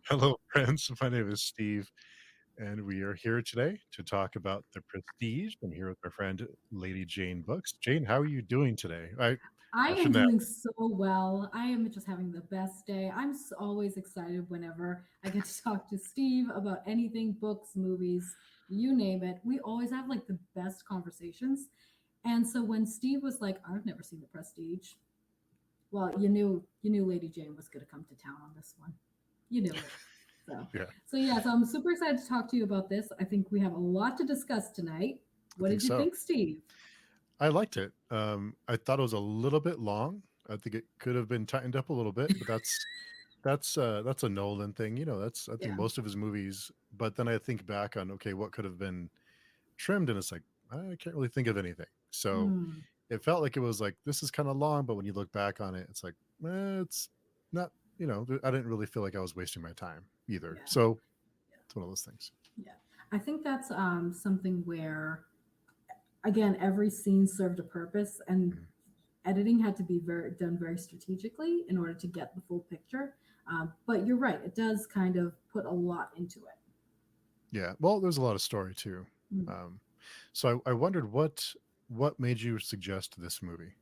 Hello, friends. My name is Steve, and we are here today to talk about The Prestige. I'm here with my friend, Lady Jane Books. Jane, how are you doing today? I I am shouldn't doing so well. I am just having the best day. Always excited whenever I get to talk to Steve about anything, books, movies, you name it. We always have like the best conversations. And so when Steve was like, "I've never seen The Prestige," well, you knew Lady Jane was going to come to town on this one. You knew it. So, yeah, so I'm super excited to talk to you about this. I think we have a lot to discuss tonight. I What think did you so. think, Steve? I liked it. I thought it was a little bit long. I think it could have been tightened up a little bit, but that's a Nolan thing. That's I think Yeah. most of his movies. But then I think back on what could have been trimmed, and it's like I can't really think of anything. So Hmm. it felt like it was like this is kind of long, but when you look back on it, it's like it's not. I didn't really feel like I was wasting my time either. Yeah. So it's one of those things. Yeah, I think that's something where, again, every scene served a purpose, and Mhm. editing had to be done very strategically in order to get the full picture. But you're right; it does kind of put a lot into it. Yeah. Well, there's a lot of story too. Mm. Um, so I wondered what made you suggest this movie.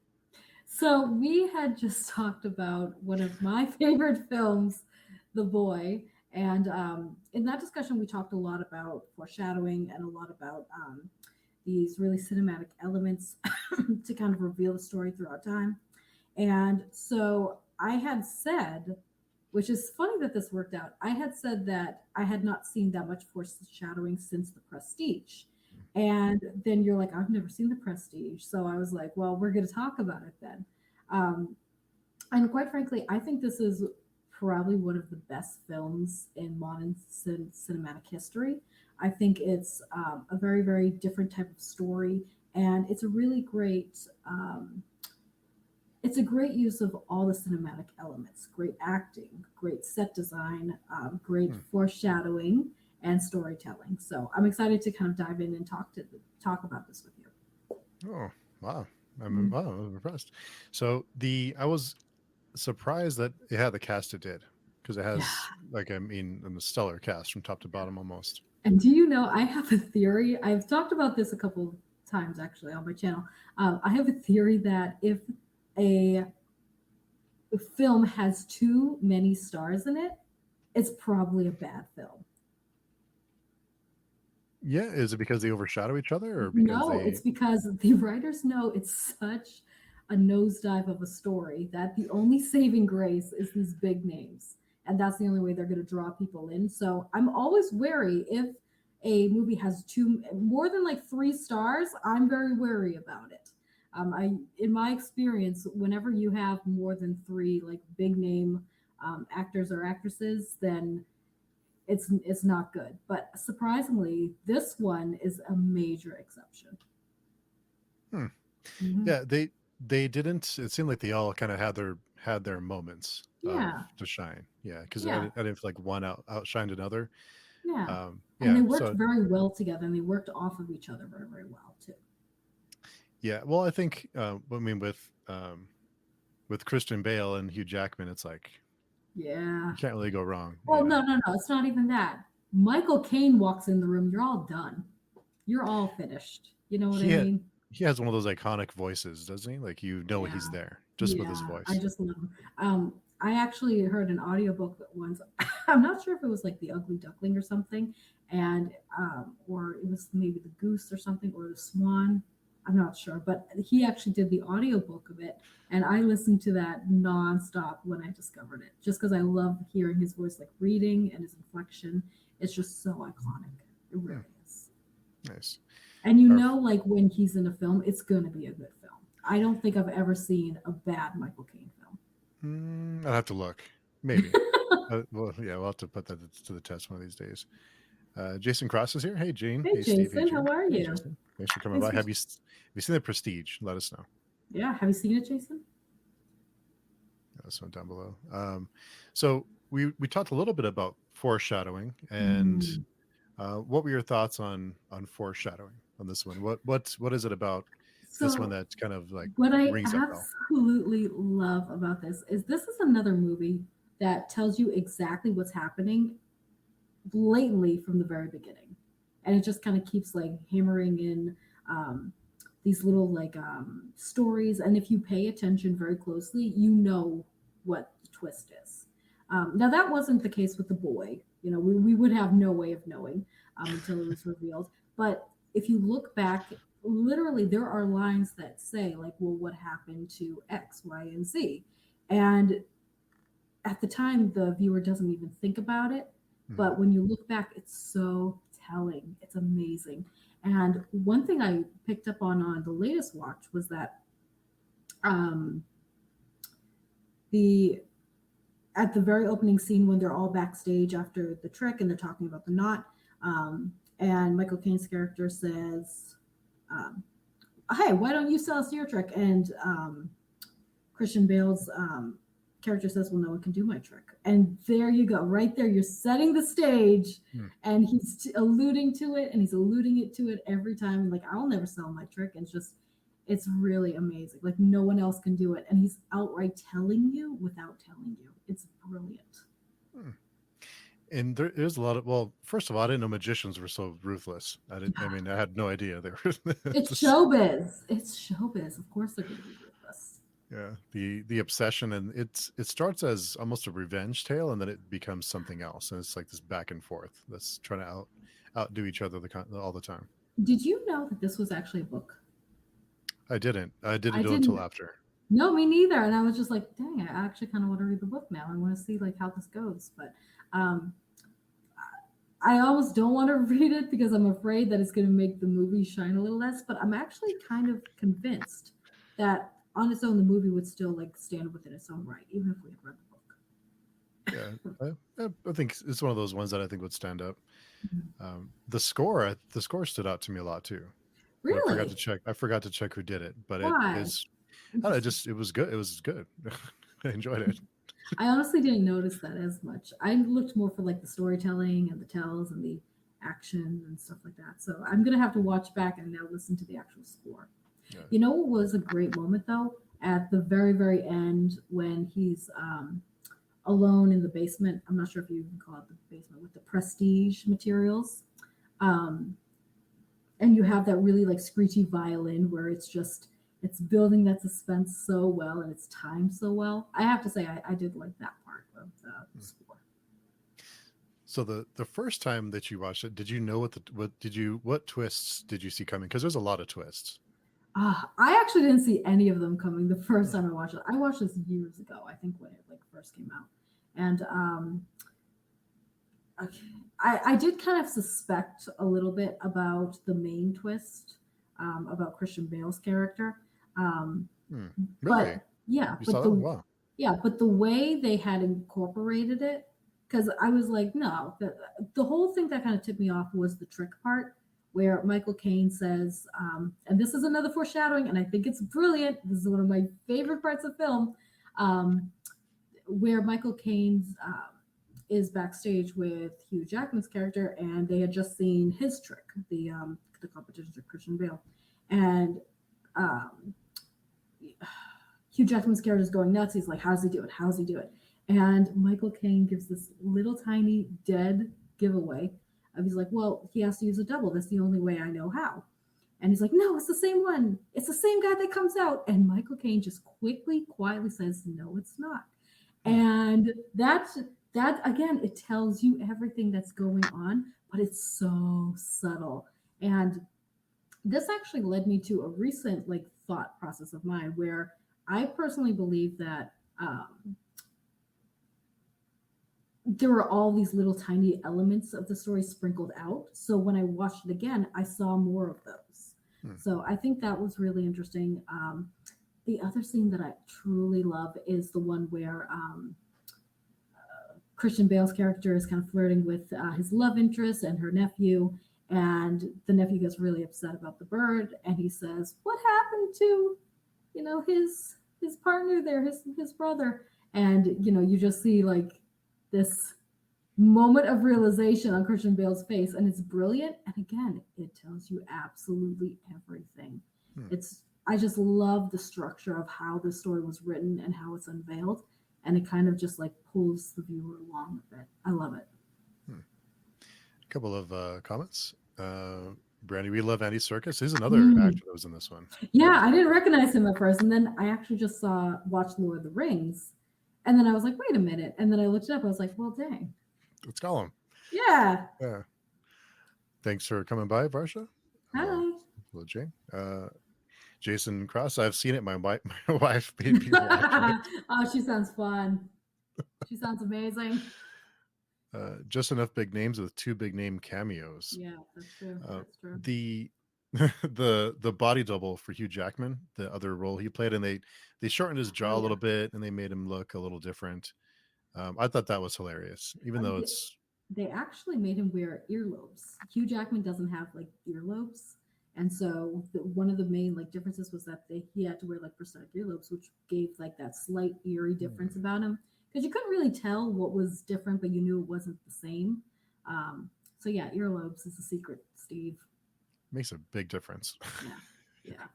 So we had just talked about one of my favorite films, The Boy, and in that discussion we talked a lot about foreshadowing and a lot about these really cinematic elements to kind of reveal the story throughout time. And so I had said, which is funny that this worked out, I had said that I had not seen that much foreshadowing since The Prestige. And then you're like, I've never seen The Prestige. So I was like, well, we're going to talk about it then. Um, and quite frankly, I think this is probably one of the best films in modern cinematic history. I think it's a very, very different type of story, and it's a really great. It's a great use of all the cinematic elements, great acting, great set design, great Hmm. foreshadowing, and storytelling. So I'm excited to kind of dive in and talk about this with you. Oh, wow. Mm. I'm impressed. So I was surprised that it had the cast it did because it Yeah. has a stellar cast from top to bottom almost. And do you know, I have a theory. I've talked about this a couple times actually on my channel. I have a theory that if a film has too many stars in it, it's probably a bad film. Yeah, is it because they overshadow each other or because No, it's they because the writers know it's such a nosedive of a story that the only saving grace is these big names. And that's the only way they're going to draw people in. So I'm always wary if a movie has two more than like 3 stars. I'm very wary about it. In my experience, whenever you have more than three like big name actors or actresses, then it's not good. But surprisingly, this one is a major exception. hmm. Hmm. Yeah, they didn't. It seemed like they all kind of had their moments of Yeah, to shine. Yeah, because yeah, I didn't feel like one outshined another. yeah. And Yeah, they worked so very well together, and they worked off of each other very, very well too. yeah. Well, I think I mean with Christian Bale and Hugh Jackman, it's like Yeah. you can't really go wrong. Well, Yeah, no. It's not even that. Michael Caine walks in the room. You're all done. You're all finished. You know what I he had, mean? he has one of those iconic voices, doesn't he? Like he's Yeah. there just with his Yeah. I voice. just love him. I actually heard an audiobook once. I'm not sure if it was like The Ugly Duckling or something, and or it was maybe The Goose or something, or The Swan. I'm not sure, but he actually did the audiobook of it, and I listened to that nonstop when I discovered it, just because I love hearing his voice, like reading and his inflection. It's just so iconic. It Hmm, really is. nice. And you Our know, like when he's in a film, it's going to be a good film. I don't think I've ever seen a bad Michael Caine film. I'll have to look. Maybe. Well, yeah, we'll have to put that to the test one of these days. Jason Cross is here. Hey, Gene. Hey, Hey, Steve. Hey, Jason, how Jane. are Hey, you? Jason. Thanks for coming Thanks by. for. Have you seen the Prestige? Let us know. Yeah, have you seen it, Jason? Let us know down below. So we talked a little bit about foreshadowing, and Mm. what were your thoughts on foreshadowing on this one? What is it about this one So, that kind of like what I rings that bell? absolutely love about this is another movie. that tells you exactly what's happening blatantly from the very beginning, and it just kind of keeps like hammering in um, these little like stories, and if you pay attention very closely, you know what the twist is. Now that wasn't the case with the boy. You know, we would have no way of knowing until it was revealed. But if you look back, literally there are lines that say like, well, what happened to X, Y, and Z? And at the time the viewer doesn't even think about it, Mhm. but when you look back it's so telling, it's amazing. And one thing I picked up on the latest watch was that um the at the very opening scene when they're all backstage after the trick and they're talking about the knot, and Michael Caine's character says, um, hey, why don't you sell us your trick? And Christian Bale's character says, "Well, no one can do my trick." And there you go, right there. You're setting the stage, Hmm. and he's alluding to it, and he's alluding it to it every time. Like, I'll never sell my trick. And it's really amazing. Like, no one else can do it, and he's outright telling you without telling you. It's brilliant. Hmm. And there is a lot of, well, first of all, I didn't know magicians were so ruthless. I mean, I had no idea they were It's this, showbiz. It's showbiz. Of course, they're going to be ruthless. yeah, the obsession, and it starts as almost a revenge tale, and then it becomes something else, and it's like this back and forth that's trying to outdo each other all the time. Did you know that this was actually a book? I didn't I know until didn't. after. No, me neither. And I was just like, dang, I actually kind of want to read the book now. I want to see like how this goes. But um, I almost don't want to read it because I'm afraid that it's going to make the movie shine a little less. But I'm actually kind of convinced that on its own, the movie would still like stand within its own right, even if we had read the book. Yeah, I think it's one of those ones that I think would stand up. Mhm. The score stood out to me a lot too, but Really? I forgot to check who did it, but it Why? is, I don't know, Interesting. it was good. It was good. I enjoyed it. I honestly didn't notice that as much. I looked more for like the storytelling and the tells and the action and stuff like that. So I'm gonna have to watch back and now listen to the actual score. Yeah. You know what was a great moment though? At the very, very end when he's alone in the basement. I'm not sure if you even call it the basement with the prestige materials. Um, and you have that really like screechy violin where it's building that suspense so well and it's timed so well. I have to say I did like that part of the Mm. score. So the first time that you watched it, did you know what twists did you see coming? Because there's a lot of twists. I actually didn't see any of them coming the first Hmm. time I watched it. I watched this years ago, I think when it like first came out. And okay, I did kind of suspect a little bit about the main twist, about Christian Bale's character. Um, Hmm. Really? but yeah, You but saw that? the Wow. yeah, but the way they had incorporated it, because I was like, no, the whole thing that kind of tipped me off was the trick part, where Michael Caine says, and this is another foreshadowing, and I think it's brilliant. This is one of my favorite parts of film, um, where Michael Caine's is backstage with Hugh Jackman's character, and they had just seen his trick, the competition to Christian Bale, and um, Hugh Jackman's character is going nuts. He's like, "How does he do it? How does he do it?" And Michael Caine gives this little tiny dead giveaway. He's like, "Well, he has to use a double. That's the only way I know how." And he's like, "No, it's the same one. It's the same guy that comes out." And Michael Caine just quickly, quietly says, "No, it's not." Hmm. And that again, it tells you everything that's going on, but it's so subtle. And this actually led me to a recent like thought process of mine where I personally believe that there were all these little tiny elements of the story sprinkled out. So when I watched it again, I saw more of those. Hmm. So I think that was really interesting. The other scene that I truly love is the one where Christian Bale's character is kind of flirting with his love interest and her nephew, and the nephew gets really upset about the bird, and he says, "What happened to, his partner there, his brother?" And you just see like this moment of realization on Christian Bale's face, and it's brilliant. And again, it tells you absolutely everything. Hmm. I just love the structure of how the story was written and how it's unveiled, and it kind of just like pulls the viewer along with it. I love it. Hmm. A couple of comments. Brandy, we love Andy Serkis. He's another Mm. actor that was in this one. Yeah, Andy I didn't Serkis. recognize him at first, and then I actually just watched Lord of the Rings, and then I was like, wait a minute, and then I looked it up. I was like, well, dang, Let's call him. yeah. Yeah. Thanks for coming by, Varsha. Hello. Hi. Hello, Jane. Jason Cross. I've seen it. My wife, my wife made me watch it. Oh, she sounds fun. She sounds amazing. Just enough big names with two big name cameos. Yeah, that's true. That's true. The the body double for Hugh Jackman, the other role he played, and they shortened his jaw a little bit and they made him look a little different. I thought that was hilarious, even though it's. They actually made him wear earlobes. Hugh Jackman doesn't have like earlobes, and so one of the main like differences was that he had to wear like prosthetic earlobes, which gave like that slight eerie difference about him, because you couldn't really tell what was different, but you knew it wasn't the same. So yeah, earlobes is the secret, Steve. Makes a big difference. Yeah.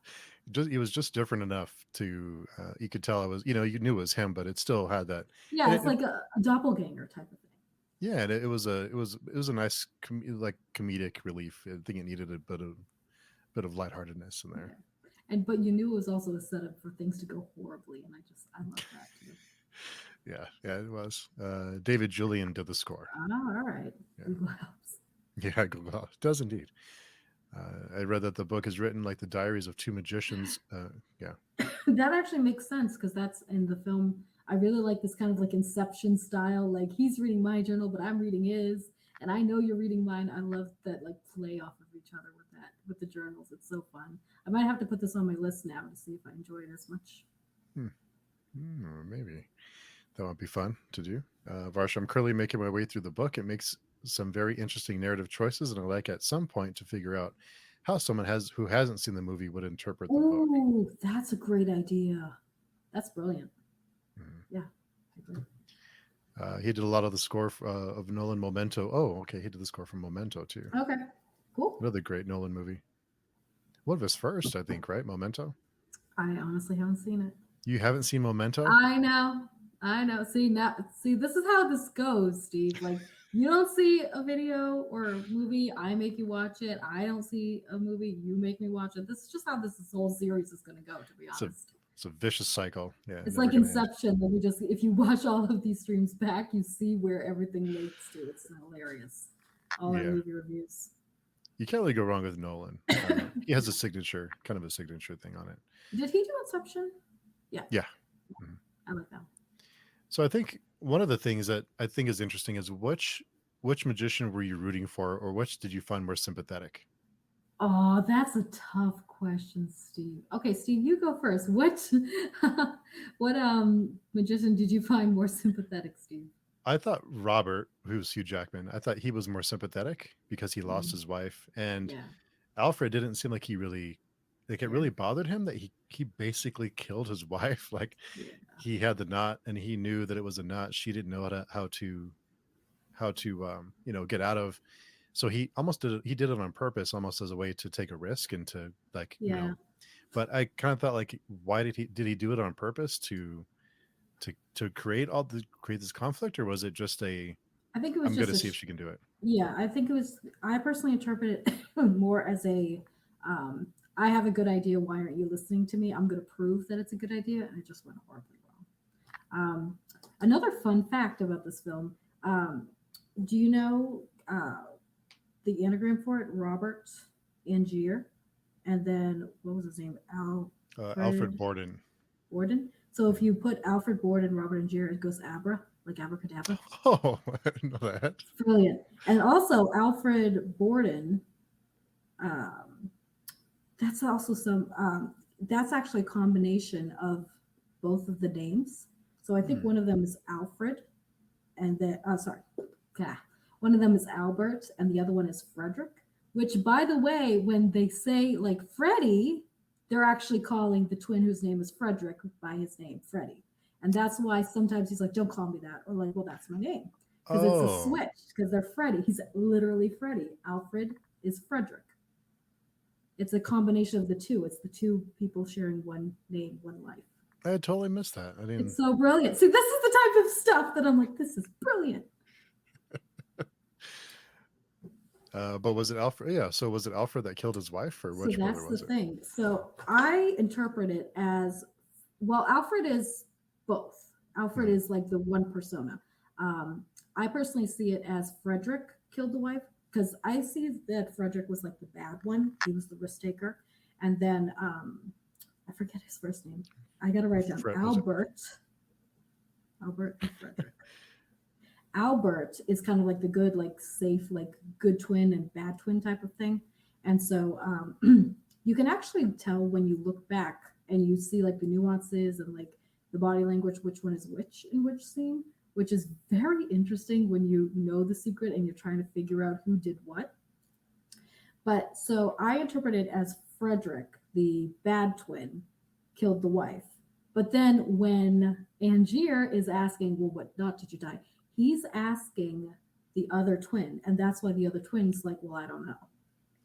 It was just different enough to you could tell it was, you knew it was him, but it still had that. Yeah, it's like a doppelganger type of thing. Yeah, and it was a nice comedic relief. I think it needed a bit of lightheartedness in there. Yeah. But you knew it was also a setup for things to go horribly, and I love that too. Yeah, it was. David Julian did the score. Oh, all right. Yeah. Google helps. Yeah, Google helps. It does indeed. I read that the book is written like the diaries of two magicians. Yeah. That actually makes sense, because that's in the film. I really like this kind of like Inception style. Like, he's reading my journal, but I'm reading his, and I know you're reading mine. I love that like play off of each other with the journals. It's so fun. I might have to put this on my list now to see if I enjoy it as much. Maybe that would be fun to do. Varsha, I'm currently making my way through the book. It makes some very interesting narrative choices, and I like at some point to figure out how someone who hasn't seen the movie would interpret the book. Oh, that's a great idea. That's brilliant. Yeah, I agree. He did a lot of the score of Nolan Memento. Oh, okay. He did the score from Memento too. Okay, cool. Another great Nolan movie. One of his first, I think, right? Memento. I honestly haven't seen it. You haven't seen Memento? I know. See, this is how this goes, Steve. Like, you don't see a video or a movie, I make you watch it. I don't see a movie, you make me watch it. This is just how this whole series is going to go, to be honest. It's a vicious cycle. Yeah, it's like Inception. That if you watch all of these streams back, you see where everything leads to. It's hilarious. All our movie reviews. You can't really go wrong with Nolan. He has a kind of a signature thing on it. Did he do Inception? Yeah. Yeah. Mm-hmm. I like that. So I think one of the things that I think is interesting is which magician were you rooting for, or which did you find more sympathetic? Oh, that's a tough question, Steve. Okay, Steve, you go first. What magician did you find more sympathetic, Steve? I thought Robert, who's Hugh Jackman, I thought he was more sympathetic because he lost his wife, and Alfred didn't seem like he really, like it really bothered him that he basically killed his wife. Like he had the knot and he knew that it was a knot. She didn't know how to get out of. So he did it on purpose, almost as a way to take a risk and to but I kind of thought, like, why did he do it on purpose to create this conflict, or was it just I think it was I'm going to see if she can do it. Yeah, I think it was. I personally interpret it more as I have a good idea. Why aren't you listening to me? I'm going to prove that it's a good idea, and it just went horribly wrong. Another fun fact about this film: do you know the anagram for it? Robert Angier, and then what was his name? Alfred Borden. Borden. So if you put Alfred Borden, Robert Angier, it goes Abra, like abracadabra. Oh, I didn't know that. Brilliant. And also Alfred Borden. That's also that's actually a combination of both of the names. So I think one of them is Alfred, and one of them is Albert, and the other one is Frederick. Which, by the way, when they say like Freddie, they're actually calling the twin whose name is Frederick by his name, Freddie. And that's why sometimes he's like, don't call me that. Or like, well, that's my name. Because it's a switch, because they're Freddie. He's literally Freddie. Alfred is Frederick. It's a combination of the two. It's the two people sharing one name, one life. I had totally missed that. I It's didn't. so brilliant. See, this is the type of stuff that I'm like, this is brilliant. But was it Alfred? Yeah. So was it Alfred that killed his wife, or So which brother that's the was it? thing. So I interpret it as, well, Alfred is both. Alfred Mhm. is like the one persona. Um, I personally see it as Frederick killed the wife, because I see that Frederick was like the bad one. He was the risk taker. And then I forget his first name. I got to write down Was it? Albert. Albert and Frederick. Albert is kind of like the good, like safe, like good twin and bad twin type of thing. And so you can actually tell when you look back and you see like the nuances and like the body language, which one is which in which scene, which is very interesting when you know the secret and you're trying to figure out who did what. But so I interpret it as Frederick, the bad twin, killed the wife. But then when Angier is asking, well, what not did you die? He's asking the other twin. And that's why the other twin's like, well, I don't know.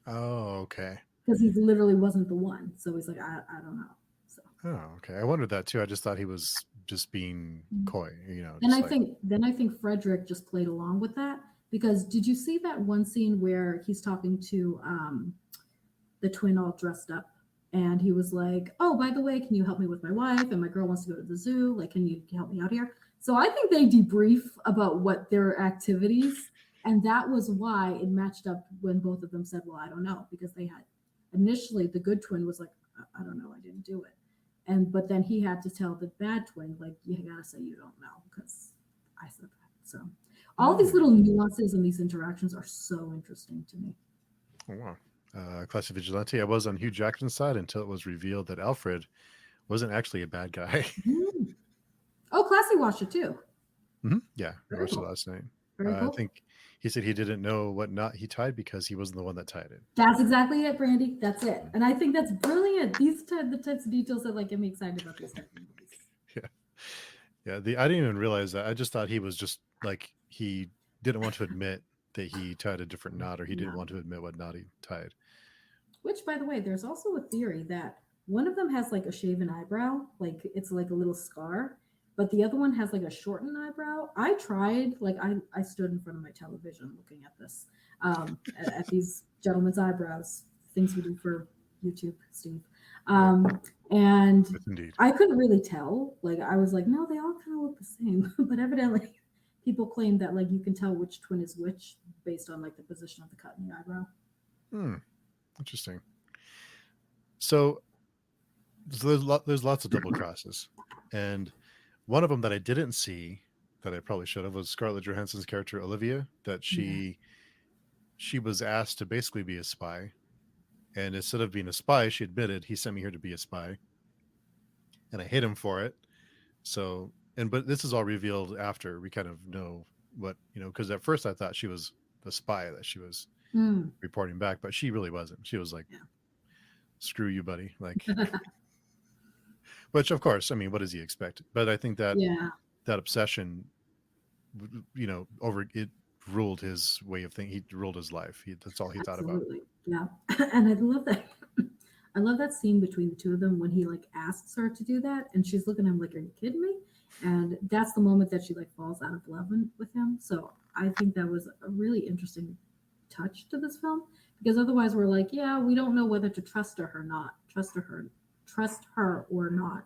Oh, okay. Because he literally wasn't the one. So he's like, I don't know. So Oh, okay. I wondered that too. I just thought he was just being coy, and just like. I think Frederick just played along with that. Because did you see that one scene where he's talking to the twin all dressed up? And he was like, oh, by the way, can you help me with my wife? And my girl wants to go to the zoo. Like, can you help me out here? So I think they debrief about what their activities. And that was why it matched up when both of them said, well, I don't know, because they had initially the good twin was like, I don't know, I didn't do it. And but then he had to tell the bad twin, like, you gotta say you don't know because I said that. So all these Hmm. little nuances and these interactions are so interesting to me. Oh, wow. Classic Vigilante. I was on Hugh Jackman's side until it was revealed that Alfred wasn't actually a bad guy. Mm. Oh, Classy watched it too. Yeah, we Very watched it cool. last night. Very I cool. think he said he didn't know what knot he tied because he wasn't the one that tied it. That's exactly it, Brandy. That's it. Mm. And I think that's brilliant. These the types of details that like get me excited about these type of movies. Yeah, yeah. I didn't even realize that. I just thought he was just like he didn't want to admit that he tied a different knot, or he didn't No. want to admit what knot he tied. Which, by the way, there's also a theory that one of them has like a shaven eyebrow, like it's like a little scar, but the other one has like a shortened eyebrow. I tried, like I stood in front of my television looking at this, at these gentlemen's eyebrows, things we do for YouTube, Steve. Um, and Yes, indeed. I couldn't really tell. Like I was like, no, they all kind of look the same, but evidently people claim that like you can tell which twin is which based on like the position of the cut in the eyebrow. Hmm. Interesting. So, there's lots of double crosses, and one of them that I didn't see that I probably should have was Scarlett Johansson's character Olivia. That Yeah. she was asked to basically be a spy, and instead of being a spy, she admitted he sent me here to be a spy, and I hate him for it. So, but this is all revealed after we kind of know what because at first I thought she was the spy that she was Mm. reporting back, but she really wasn't. She was like, Yeah. "Screw you, buddy!" Like, which of course, I mean, what does he expect? But I think that Yeah, that obsession, over it ruled his way of thinking. He ruled his life. That's all he thought about. absolutely. Yeah. And I love that. I love that scene between the two of them when he like asks her to do that and she's looking at him like, are you kidding me? And that's the moment that she like falls out of love with him. So I think that was a really interesting touch to this film because otherwise we're like, yeah, we don't know whether to trust her or not, trust her or not.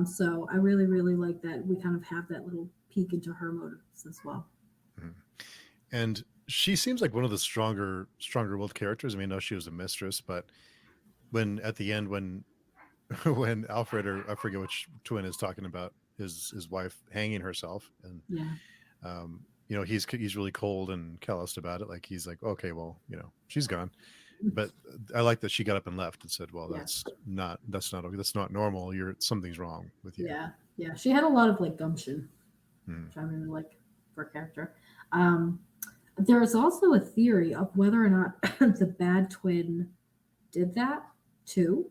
So I really, really like that we kind of have that little peek into her motives as well. Mhm. And she seems like one of the stronger willed characters. I mean, I know she was a mistress, but when at the end when when Alfred, or I forget which twin, is talking about his wife hanging herself, and Yeah. he's really cold and calloused about it. Like he's like, okay, well, she's gone. But I like that she got up and left and said, well, Yeah. that's not okay. That's not normal. Something's wrong with you. Yeah. Yeah. She had a lot of like gumption, Hmm. which I really like for a character. Um, there's also a theory of whether or not the bad twin did that too.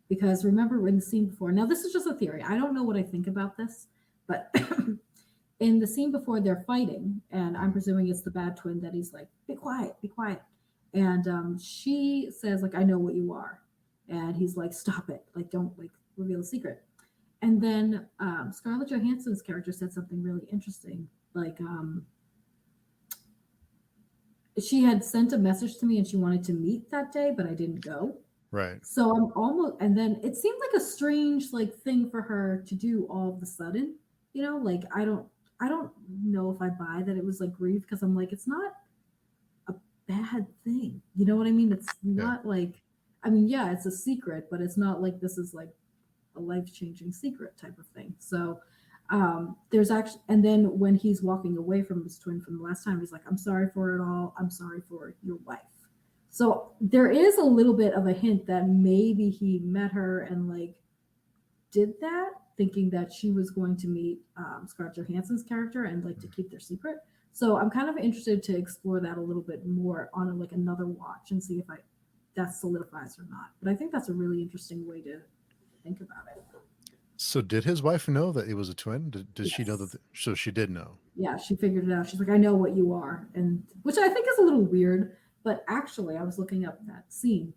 Because remember in the scene before, now this is just a theory. I don't know what I think about this, but in the scene before they're fighting, and I'm presuming it's the bad twin that he's like, be quiet, be quiet. And she says, like, I know what you are. And he's like, stop it. Like, don't like reveal a secret. And then Scarlett Johansson's character said something really interesting. Like, she had sent a message to me and she wanted to meet that day, but I didn't go. Right. So I'm almost, and then it seemed like a strange like thing for her to do all of a sudden. Like I don't know if I buy that it was like grief, because I'm like, it's not a bad thing. You know what I mean? It's Yeah. not like, I mean, yeah, it's a secret, but it's not like this is like a life changing secret type of thing. So there's actually, and then when he's walking away from his twin from the last time, he's like, I'm sorry for it all. I'm sorry for your wife. So there is a little bit of a hint that maybe he met her and like did that, thinking that she was going to meet Scarlett Johansson's character and like to keep their secret. So I'm kind of interested to explore that a little bit more on like another watch and see if that solidifies or not. But I think that's a really interesting way to think about it. So did his wife know that it was a twin? Did she know Yes. that? So she did know. Yeah, she figured it out. She's like, I know what you are, and which I think is a little weird. But actually, I was looking up that scene,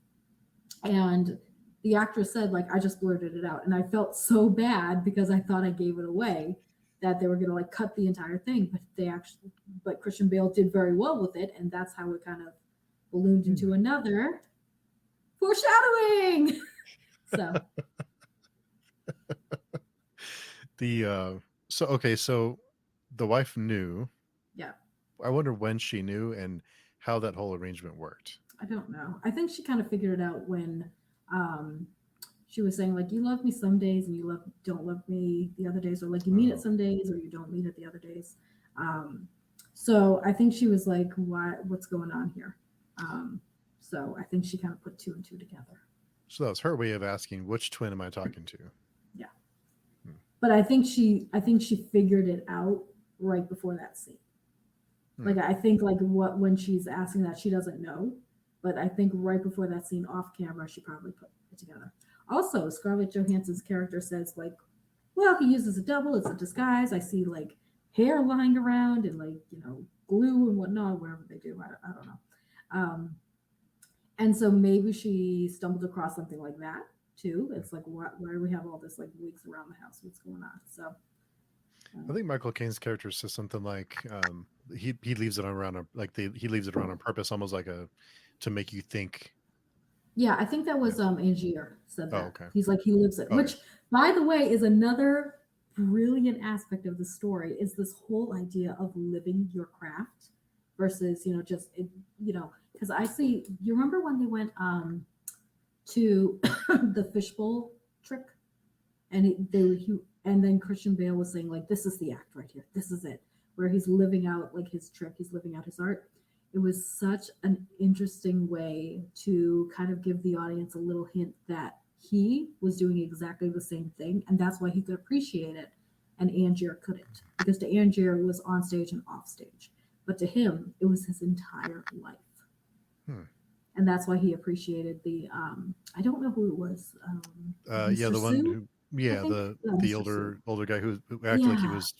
and the actress said, like, I just blurted it out, and I felt so bad because I thought I gave it away, that they were gonna like cut the entire thing, but Christian Bale did very well with it, and that's how it kind of ballooned into another foreshadowing. So So the wife knew. yeah. I wonder when she knew and how that whole arrangement worked. I don't know. I think she kind of figured it out when um, she was saying like, you love me some days and you don't love me the other days, or like you mean it some days or you don't mean it the other days. Um, so I think she was like, what's going on here? So I think she kind of put two and two together. So that was her way of asking, which twin am I talking to? Yeah. But I think she figured it out right before that scene. Like I think like when she's asking that, she doesn't know, but I think right before that scene off camera, she probably put it together. Also, Scarlett Johansson's character says like, well, he uses a double, it's a disguise. I see like hair lying around and like, glue and whatnot, whatever they do. I don't know. And so maybe she stumbled across something like that too. It's like, why do we have all this like wigs around the house? What's going on? So I think Michael Caine's character says something like he leaves it around he leaves it around on purpose, almost like to make you think. Yeah, I think that was Angier said that. Oh, okay. He's like, he lives it, which by the way is another brilliant aspect of the story, is this whole idea of living your craft versus just because I see, you remember when they went to the fishbowl trick, and and then Christian Bale was saying like, this is the act right here, this is it, where he's living out like his trick, he's living out his art. It was such an interesting way to kind of give the audience a little hint that he was doing exactly the same thing, and that's why he could appreciate it and Angier couldn't, because to Angier it was on stage and off stage, but to him it was his entire life. And that's why he appreciated the I don't know who it was. Yeah, the one who, the older guy who acted like he was,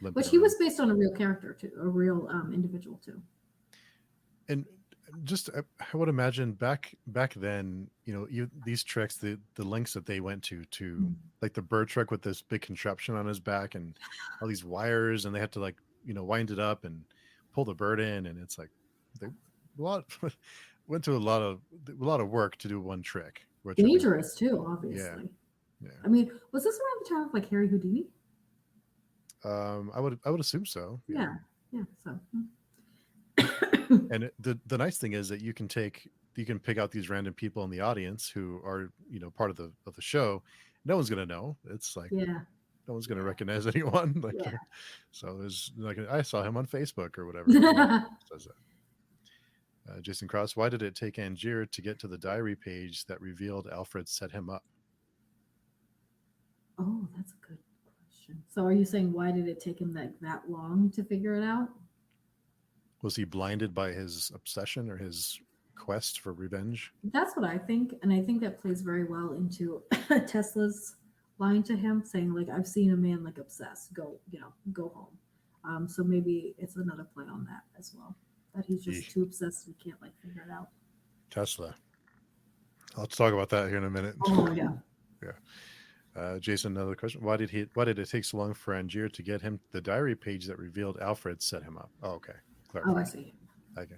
But he was based on a real character too, a real individual too. And just I would imagine back then, these tricks, the lengths that they went to like the bird trick with this big contraption on his back and all these wires, and they had to like wind it up and pull the bird in, and it's like they went to a lot of work to do one trick. Dangerous too, obviously. Yeah. I mean, was this around the time of like Harry Houdini? I would assume so. Yeah. So. And the nice thing is that you can pick out these random people in the audience who are part of the show. No one's gonna know. It's like no one's gonna recognize anyone. So there's like, I saw him on Facebook or whatever. Says that. Jason Cross, why did it take Angier to get to the diary page that revealed Alfred set him up? Oh, that's a good question. So are you saying why did it take him that long to figure it out? Was he blinded by his obsession or his quest for revenge? That's what I think, and I think that plays very well into Tesla's line to him, saying like, I've seen a man like obsessed, go home. So maybe it's another play on that as well, that he's just too obsessed and can't like figure it out. Tesla. Let's talk about that here in a minute. Oh yeah. Yeah. Jason, another question. Why did it take so long for Angier to get him the diary page that revealed Alfred set him up? Oh, okay. Oh, I Clarified. see. Okay.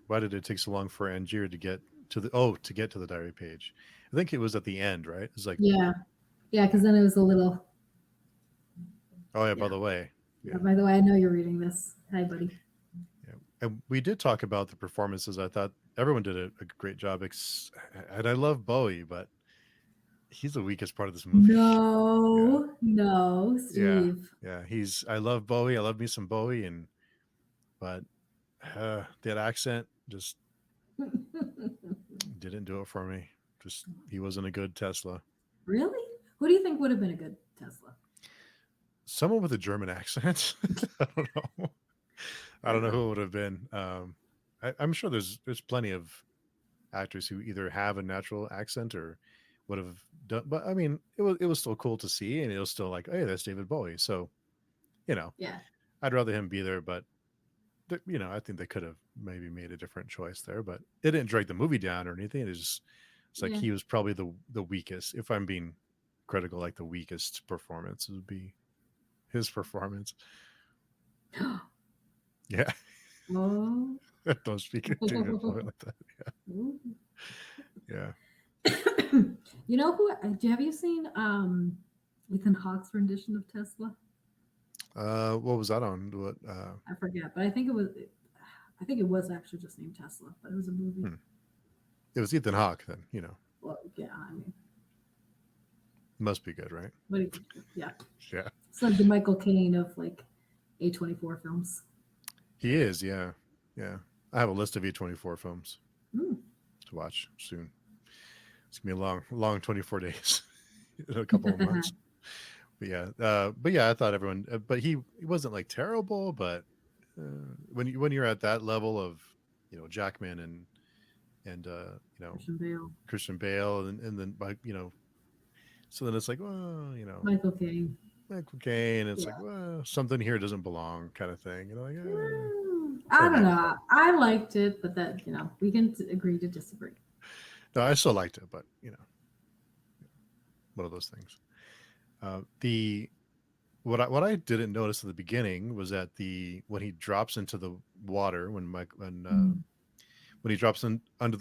Why did it take so long for Angier to get to get to the diary page? I think it was at the end, right? It's like, Yeah, yeah, yeah. because then it was a little. Oh yeah, by Yeah. the way. Yeah. Yeah. By the way, I know you're reading this. Hi, buddy. Yeah. And we did talk about the performances. I thought everyone did a great job. And I love Bowie, but he's the weakest part of this movie. Yeah. No, no, Yeah. Steve. Yeah. I love Bowie. I love me some Bowie. But that accent just didn't do it for me. Just, he wasn't a good Tesla. Really? Who do you think would have been a good Tesla? Someone with a German accent. I don't know. I Fair don't know enough. who it would have been. I'm sure there's plenty of actors who either have a natural accent or would have done. But I mean, it was still cool to see, and it was still like, hey, that's David Bowie. So you know, Yeah, I'd rather him be there. But I think they could have maybe made a different choice there. But it didn't drag the movie down or anything. It's like yeah. he was probably the weakest. If I'm being critical, like the weakest performance would be his performance. Yeah. Oh. Don't speak it to the point like that. Yeah. You know who? Have you seen Ethan Hawke's rendition of Tesla? What was that on? What? I forget, but I think it was. I think it was actually just named Tesla, but it was a movie. Hmm. It was Ethan Hawke. Then Well, yeah, I mean, must be good, right? what do you think? Yeah, Yeah. it's like the Michael Caine of like A24 films. He is. Yeah. Yeah. I have a list of E24 films Mm. to watch soon. It's gonna be a long 24 days in a couple of months. But yeah, I thought everyone. But he wasn't like terrible. But when you're at that level of Jackman and Christian Bale, Christian Bale and then like so then it's like, well, Michael Caine. Michael Caine. It's like, Yeah. well, something here doesn't belong, kind of thing. Like, I don't okay. know. I liked it, but that we can agree to disagree. No, I still liked it, but one of those things. The what I didn't notice at the beginning was that when he drops into the water Mm. when he drops in under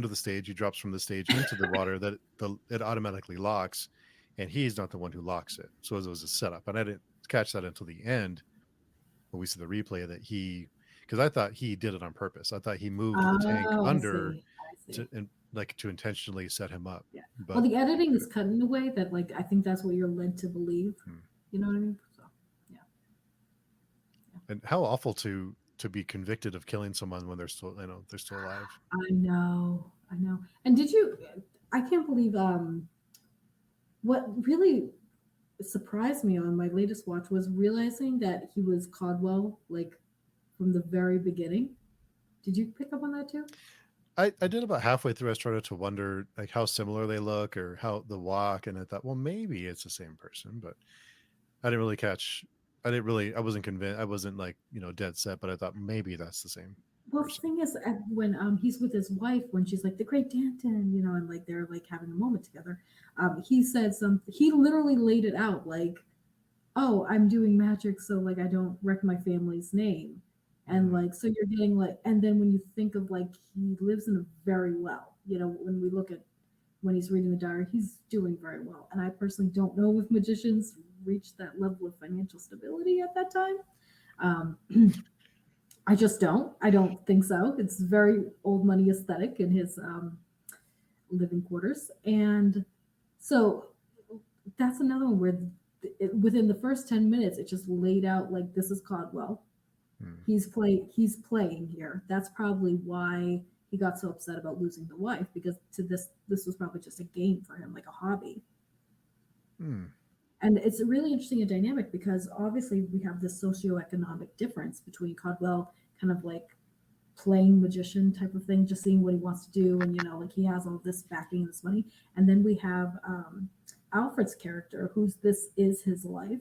the stage, he drops from the stage into the water that it automatically locks, and he's not the one who locks it. So it was a setup, and I didn't catch that until the end when we see the replay because I thought he did it on purpose. I thought he moved the tank Oh, I under see. I see. to intentionally set him up. Yeah. Well, But the editing is cut in a way that, like, I think that's what you're led to believe. You know what I mean? So, yeah. and how awful to be convicted of killing someone when they're still alive. I know. I know. And did you? I can't believe. What really surprised me on my latest watch was realizing that he was Caldwell, like from the very beginning. Did you pick up on that too? I did about halfway through. I started to wonder like how similar they look or how the walk, and I thought, well, maybe it's the same person, but I didn't really catch. I wasn't convinced. I wasn't like dead set, but I thought maybe that's the same Well, the person. thing is, when he's with his wife, when she's like the Great Danton, and like they're like having a moment together, he said something. He literally laid it out like, "Oh, I'm doing magic, so like I don't wreck my family's name," and like so you're getting like, and then when you think of like he lives in a very well, when we look at when he's reading the diary, he's doing very well, and I personally don't know if magicians reach that level of financial stability at that time. Um, I just don't. I don't think so. It's very old money aesthetic in his living quarters, and so that's another one where within the first 10 minutes, it just laid out like this is Caldwell. He's playing here. That's probably why he got so upset about losing the wife because this was probably just a game for him, like a hobby. And it's really interesting and dynamic because obviously we have this socioeconomic difference between Caldwell kind of like playing magician type of thing, just seeing what he wants to do, and like he has all this backing and this money, and then we have Alfred's character, this is his life,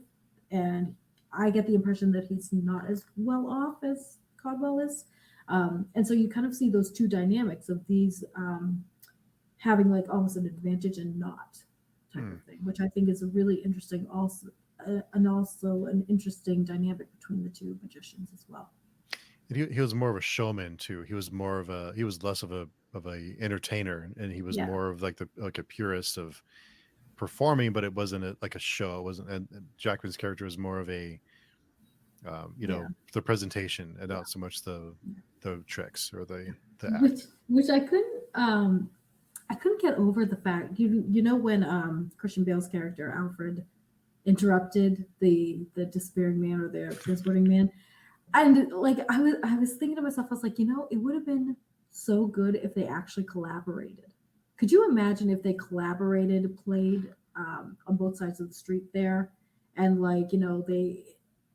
and I get the impression that he's not as well off as Caldwell is, and so you kind of see those two dynamics of these having like almost an advantage and not type Hmm. of thing, which I think is a really interesting also an interesting dynamic between the two magicians as well. And he was more of a showman too. He was less of a entertainer, and he was Yeah, more of like a purist of performing, but it wasn't like a show. It wasn't, and Jackman's character was more of a yeah, the presentation and yeah. not so much the tricks or the Which act. I couldn't get over the fact you know when Christian Bale's character Alfred interrupted the despairing man or the transporting man, and like I was thinking to myself, I was like, it would have been so good if they actually collaborated. Could you imagine if they collaborated, played on both sides of the street there, and like they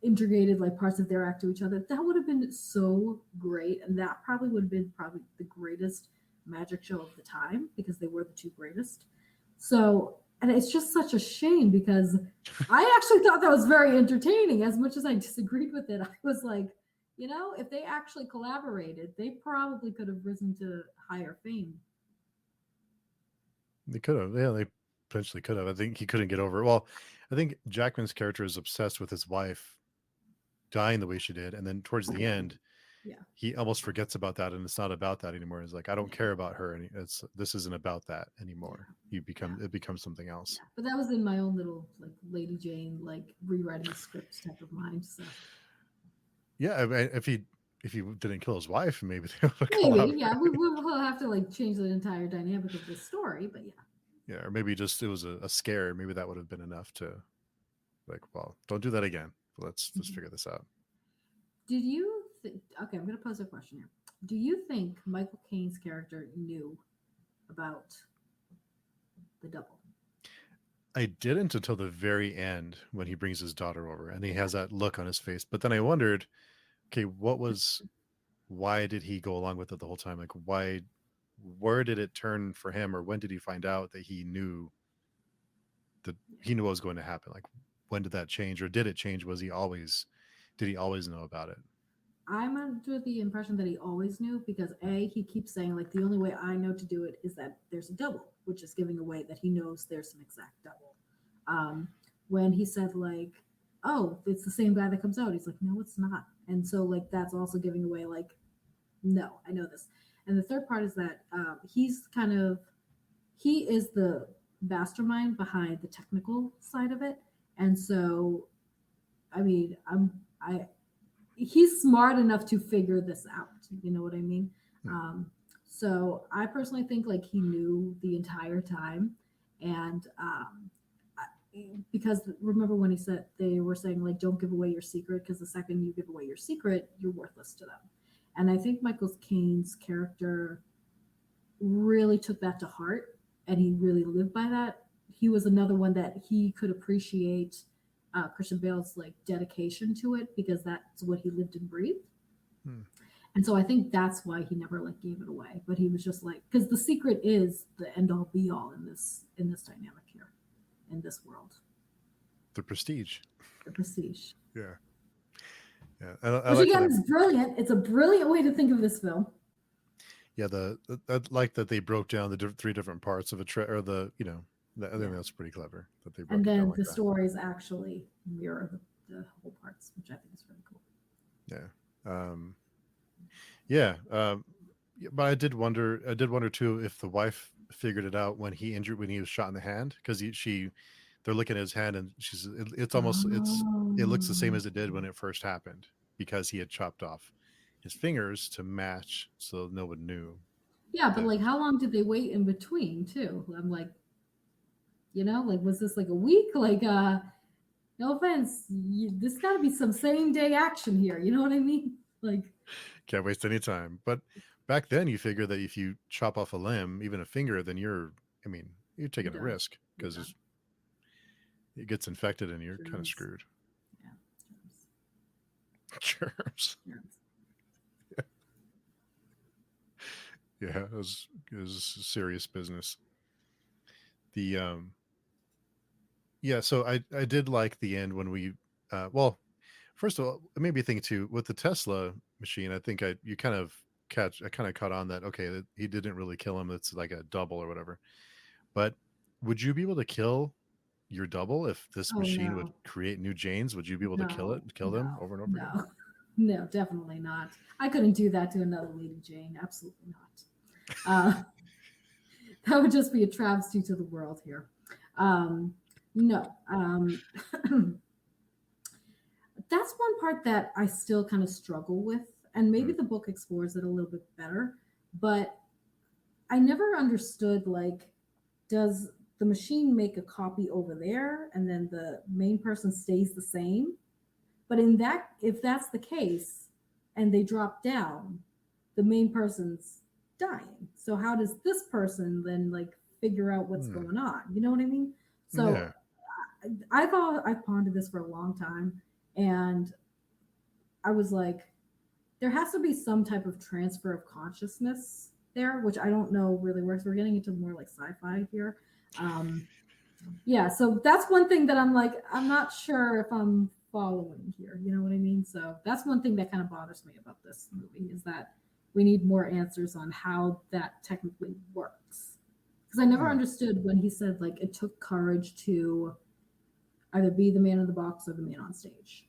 integrated like parts of their act to each other? That would have been so great, and that probably would have been probably the greatest magic show of the time because they were the two greatest. So, and it's just such a shame because I actually thought that was very entertaining. As much as I disagreed with it, I was like, if they actually collaborated, they probably could have risen to higher fame. They could have, yeah, they potentially could have. I think he couldn't get over it. Well, I think Jackman's character is obsessed with his wife dying the way she did, and then towards the end, Yeah, he almost forgets about that, and it's not about that anymore. He's like, I don't yeah, care about her, and this isn't about that yeah, anymore. yeah, It becomes something else. yeah. But that was in my own little like Lady Jane like rewriting the script type of mind. So Yeah, I mean, if he didn't kill his wife, maybe they would have maybe, yeah, collaborated. we'll have to like change the entire dynamic of this story. But yeah. Yeah, or maybe just it was a scare. Maybe that would have been enough to like, well, don't do that again. Let's Mhm. figure this out. Did you okay, I'm going to pose a question here. Do you think Michael Caine's character knew about the double? I didn't until the very end when he brings his daughter over and he Yeah. has that look on his face. But then I wondered, okay, why did he go along with it the whole time? Like, where did it turn for him, or when did he find out that he knew what was going to happen? Like, when did that change, or did it change? Did he always know about it? I'm under the impression that he always knew because he keeps saying like the only way I know to do it is that there's a double, which is giving away that he knows there's an exact double. Um, when he said like, oh, it's the same guy that comes out, he's like, no, it's not, and so like that's also giving away like, no, I know this. And the third part is that he is the mastermind behind the technical side of it, and so I mean, I he's smart enough to figure this out. You know what I mean? Hmm. Um, so I personally think like he knew the entire time, and because remember when he said they were saying like don't give away your secret because the second you give away your secret, you're worthless to them. And I think Michael Caine's character really took that to heart and he really lived by that. He was another one that he could appreciate Christian Bale's like dedication to it because that's what he lived and breathed. Hmm. And so I think that's why he never like gave it away. But he was just like because the secret is the end all be all in this dynamic here in this world. The prestige. The prestige. Yeah, yeah. I Which like that. again is brilliant. It's a brilliant way to think of this film. Yeah, I like that they broke down the three different parts of or I think Yeah. that's pretty clever that they And broke it down then like the that. stories actually mirror the whole parts, which I think is really cool. Yeah. Yeah. But I did wonder too if the wife figured it out when he was shot in the hand, because they're looking at his hand and it looks the same Oh. as it did when it first happened because he had chopped off his fingers to match so no one knew Yeah, but that. like how long did they wait in between too? I'm like, like was this like a week? Like no offense, this got to be some same day action here. You know what I mean? Like Can't waste any time. But back then you figure that if you chop off a limb, even a finger, then I mean, you're you're taking a done. risk You're because done. it gets infected and you're kind of Germs. screwed. Yeah. Germs. Germs. Yeah, it was serious business. The Yeah, so I did like the end when well, first of all, it made me think too with the Tesla machine. I think you kind of kind of caught on that okay, that he didn't really kill him. It's like a double or whatever. But would you be able to kill your double if this Oh machine would no, create new Janes? Would you be able to no, kill them no, over and over again? no, no, definitely not. I couldn't do that to another Lady Jane. Absolutely not. That would just be a travesty to the world here. Um, no, that's one part that I still kind of struggle with, and maybe Mm. the book explores it a little bit better. But I never understood like, does the machine make a copy over there, and then the main person stays the same? But in that, if that's the case, and they drop down, the main person's dying. So how does this person then like figure out what's Mm. going on? You know what I mean? So Yeah. I've pondered this for a long time, and I was like, there has to be some type of transfer of consciousness there, which I don't know really works. We're getting into more like sci-fi here. Um, yeah, so that's one thing that I'm like, I'm not sure if I'm following here. You know what I mean? So that's one thing that kind of bothers me about this movie is that we need more answers on how that technically works. Because I never Mm. understood when he said like it took courage to either be the man in the box or the man on stage.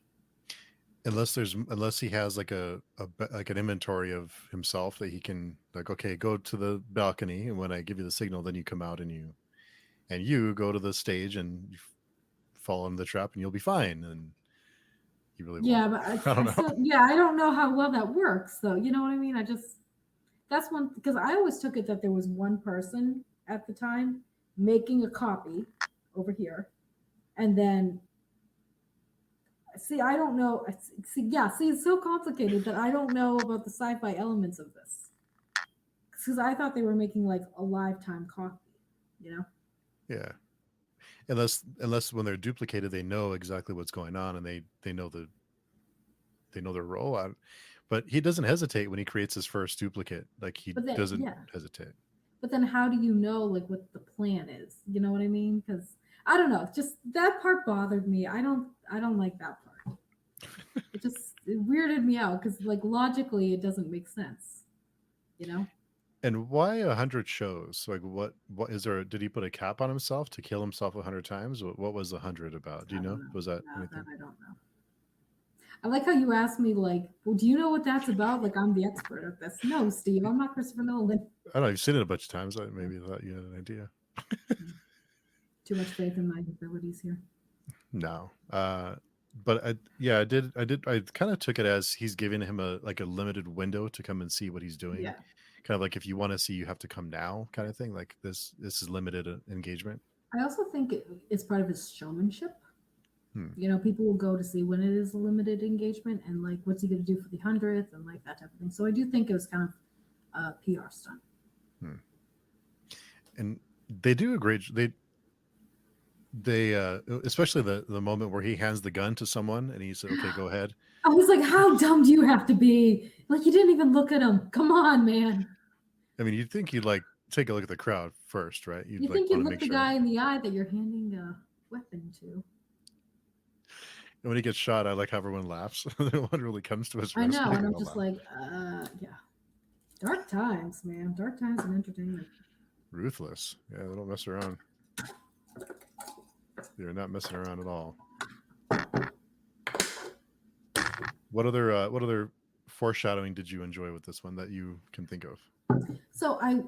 Unless he has like like an inventory of himself that he can like, okay, go to the balcony, and when I give you the signal, then you come out and you go to the stage and you fall in the trap and you'll be fine. And he really won't. Yeah, but I I don't know. still, yeah, I don't know how well that works though. You know what I mean? That's one, because I always took it that there was one person at the time making a copy over here, and then see, I don't know. See, yeah, see, it's so complicated that I don't know about the sci-fi elements of this because I thought they were making like a lifetime copy. You know? Yeah. Unless when they're duplicated, they know exactly what's going on and they know their role out. But he doesn't hesitate when he creates his first duplicate. Like he But then, doesn't yeah. hesitate. But then, how do you know like what the plan is? You know what I mean? Because I don't know. Just that part bothered me. I don't like that part. It weirded me out because like logically it doesn't make sense. You know? And why 100 shows? Like what is there? Did he put a cap on himself to kill himself 100 times? What was 100 about? Do I you don't know? know. Was that No, that anything? I don't know. I like how you asked me, like, well, do you know what that's about? Like, I'm the expert at this. No, Steve, I'm not Christopher Nolan. I don't know. You've seen it a bunch of times. I maybe thought you had an idea. Too much faith in my abilities here. No. But yeah, I did. I kind of took it as he's giving him a like a limited window to come and see what he's doing. Yeah. Kind of like if you want to see, you have to come now, kind of thing. Like this is limited engagement. I also think it's part of his showmanship. Hmm. You know, people will go to see when it is a limited engagement and like what's he going to do for the 100th and like that type of thing. So I do think it was kind of a PR stunt. Hmm. And they do a great. They especially the moment where he hands the gun to someone and he said, "Okay, go ahead." I was like, how dumb do you have to be? Like, you didn't even look at him. Come on, man. I mean, you'd think you'd like take a look at the crowd first, right? You You'd like think want you'd to look make the sure. guy in the eye that you're handing a weapon to. And when he gets shot, I like how everyone laughs. No one really comes to his I rescue. know, and I'm All just laugh. like, yeah. Dark times, man. Dark times in entertainment. Ruthless. Yeah, they don't mess around. They're not messing around at all. What other foreshadowing did you enjoy with this one that you can think of? So I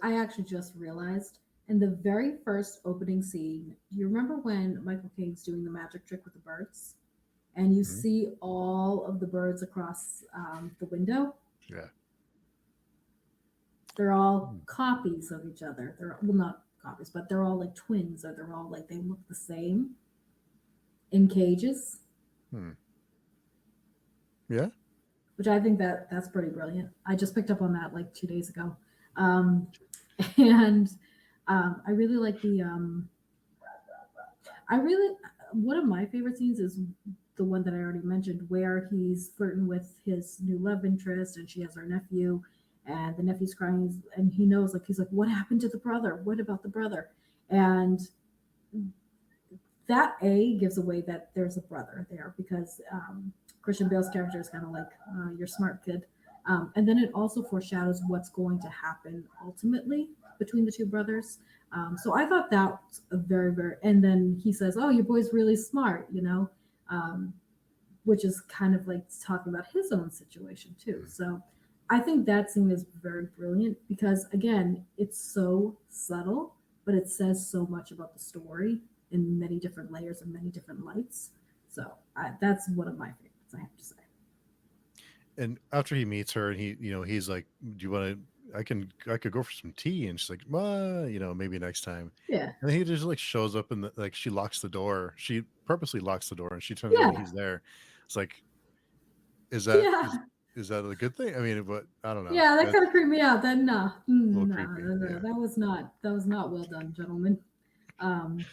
actually just realized in the very first opening scene. Do you remember when Michael Caine's doing the magic trick with the birds, and you Mm-hmm. see all of the birds across the window? Yeah. They're all copies of each other. They're well, not copies, but they're all like twins, or they're all like they look the same in cages. Hmm. Yeah. Which I think that's pretty brilliant. I just picked up on that like 2 days ago, um, and I really like the. I really one of my favorite scenes is the one that I already mentioned, where he's flirting with his new love interest, and she has her nephew, and the nephew's crying, and he knows like he's like, what happened to the brother? What about the brother? And that A gives away that there's a brother there because Christian Bale's character is kind of like, you're smart, kid. And then it also foreshadows what's going to happen ultimately between the two brothers. So I thought that was a very, very, and then he says, "Oh, your boy's really smart," um, which is kind of like talking about his own situation too. So I think that scene is very brilliant because, again, it's so subtle, but it says so much about the story in many different layers and many different lights. So that's one of my favorites, I have to say. And after he meets her, and he's like, "Do you want to? I could go for some tea." And she's like, "Well, maybe next time." Yeah. And he just like shows up and like she locks the door. She purposely locks the door, and she turns around and Yeah. he's there. It's like, is that is Yeah. is that a good thing? I mean, but I don't know. Yeah, that That's kind of creeped me out. Then no, a little no, creepy. no, no, Yeah. that was not well done, gentlemen. Um,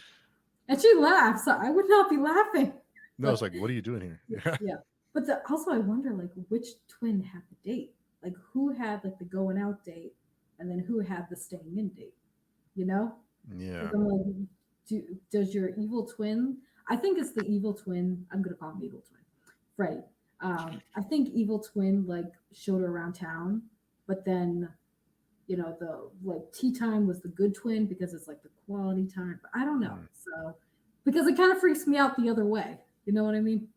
and she laughs. So I would not be laughing, No, it's but like, what are you doing here? Yeah. yeah. But also, I wonder like which twin had the date, like who had like the going out date, and then who had the staying in date. You know, Yeah. because I'm like, does your evil twin? I think it's the evil twin. I'm gonna call him evil twin, Freddie. I think evil twin like showed her around town, but then the like tea time was the good twin because it's like the quality time. But I don't know. Mm. So because it kind of freaks me out the other way. You know what I mean?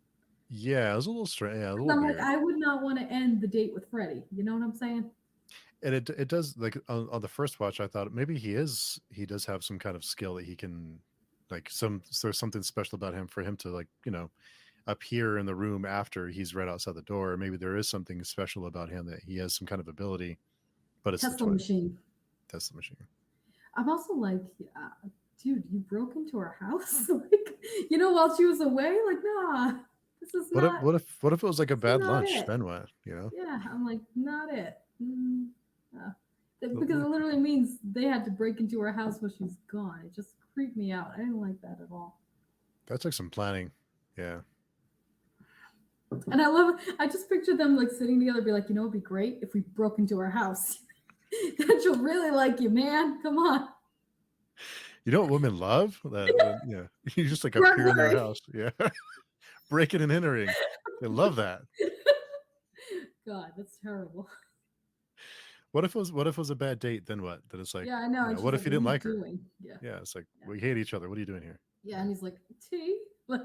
Yeah, it was a little strange. Yeah, a 'Cause little I'm like, weird. I would not want to end the date with Freddie. You know what I'm saying? And it does, like, on the first watch, I thought maybe he does have some kind of skill that he can, like, there's something special about him for him to, like, appear in the room after he's right outside the door. Maybe there is something special about him that he has some kind of ability, but it's the Tesla twin. machine. That's the machine. I'm also like, dude, you broke into our house, like, while she was away. Like, nah, this is What if not. what if what if it was like a This is bad not lunch? it. Then what? Yeah, I'm like, not it. Uh, A because little it literally creepy. means they had to break into her house when she's gone. It just creeped me out. I didn't like that at all. That's like some planning. Yeah. And I love it. I just picture them like sitting together, be like, it'd be great if we broke into her house. That she'll really like you, man. Come on. You know what women love? When you just like appear in their Burglary. house. Yeah. Breaking and entering. They love that. God, that's terrible. What if it was a bad date? Then what? Then it's like, Yeah, I know. And she's what if like, you what are didn't you like her? doing? Yeah. Yeah, it's like, Yeah. we hate each other. What are you doing here? Yeah. And he's like, tea? Like,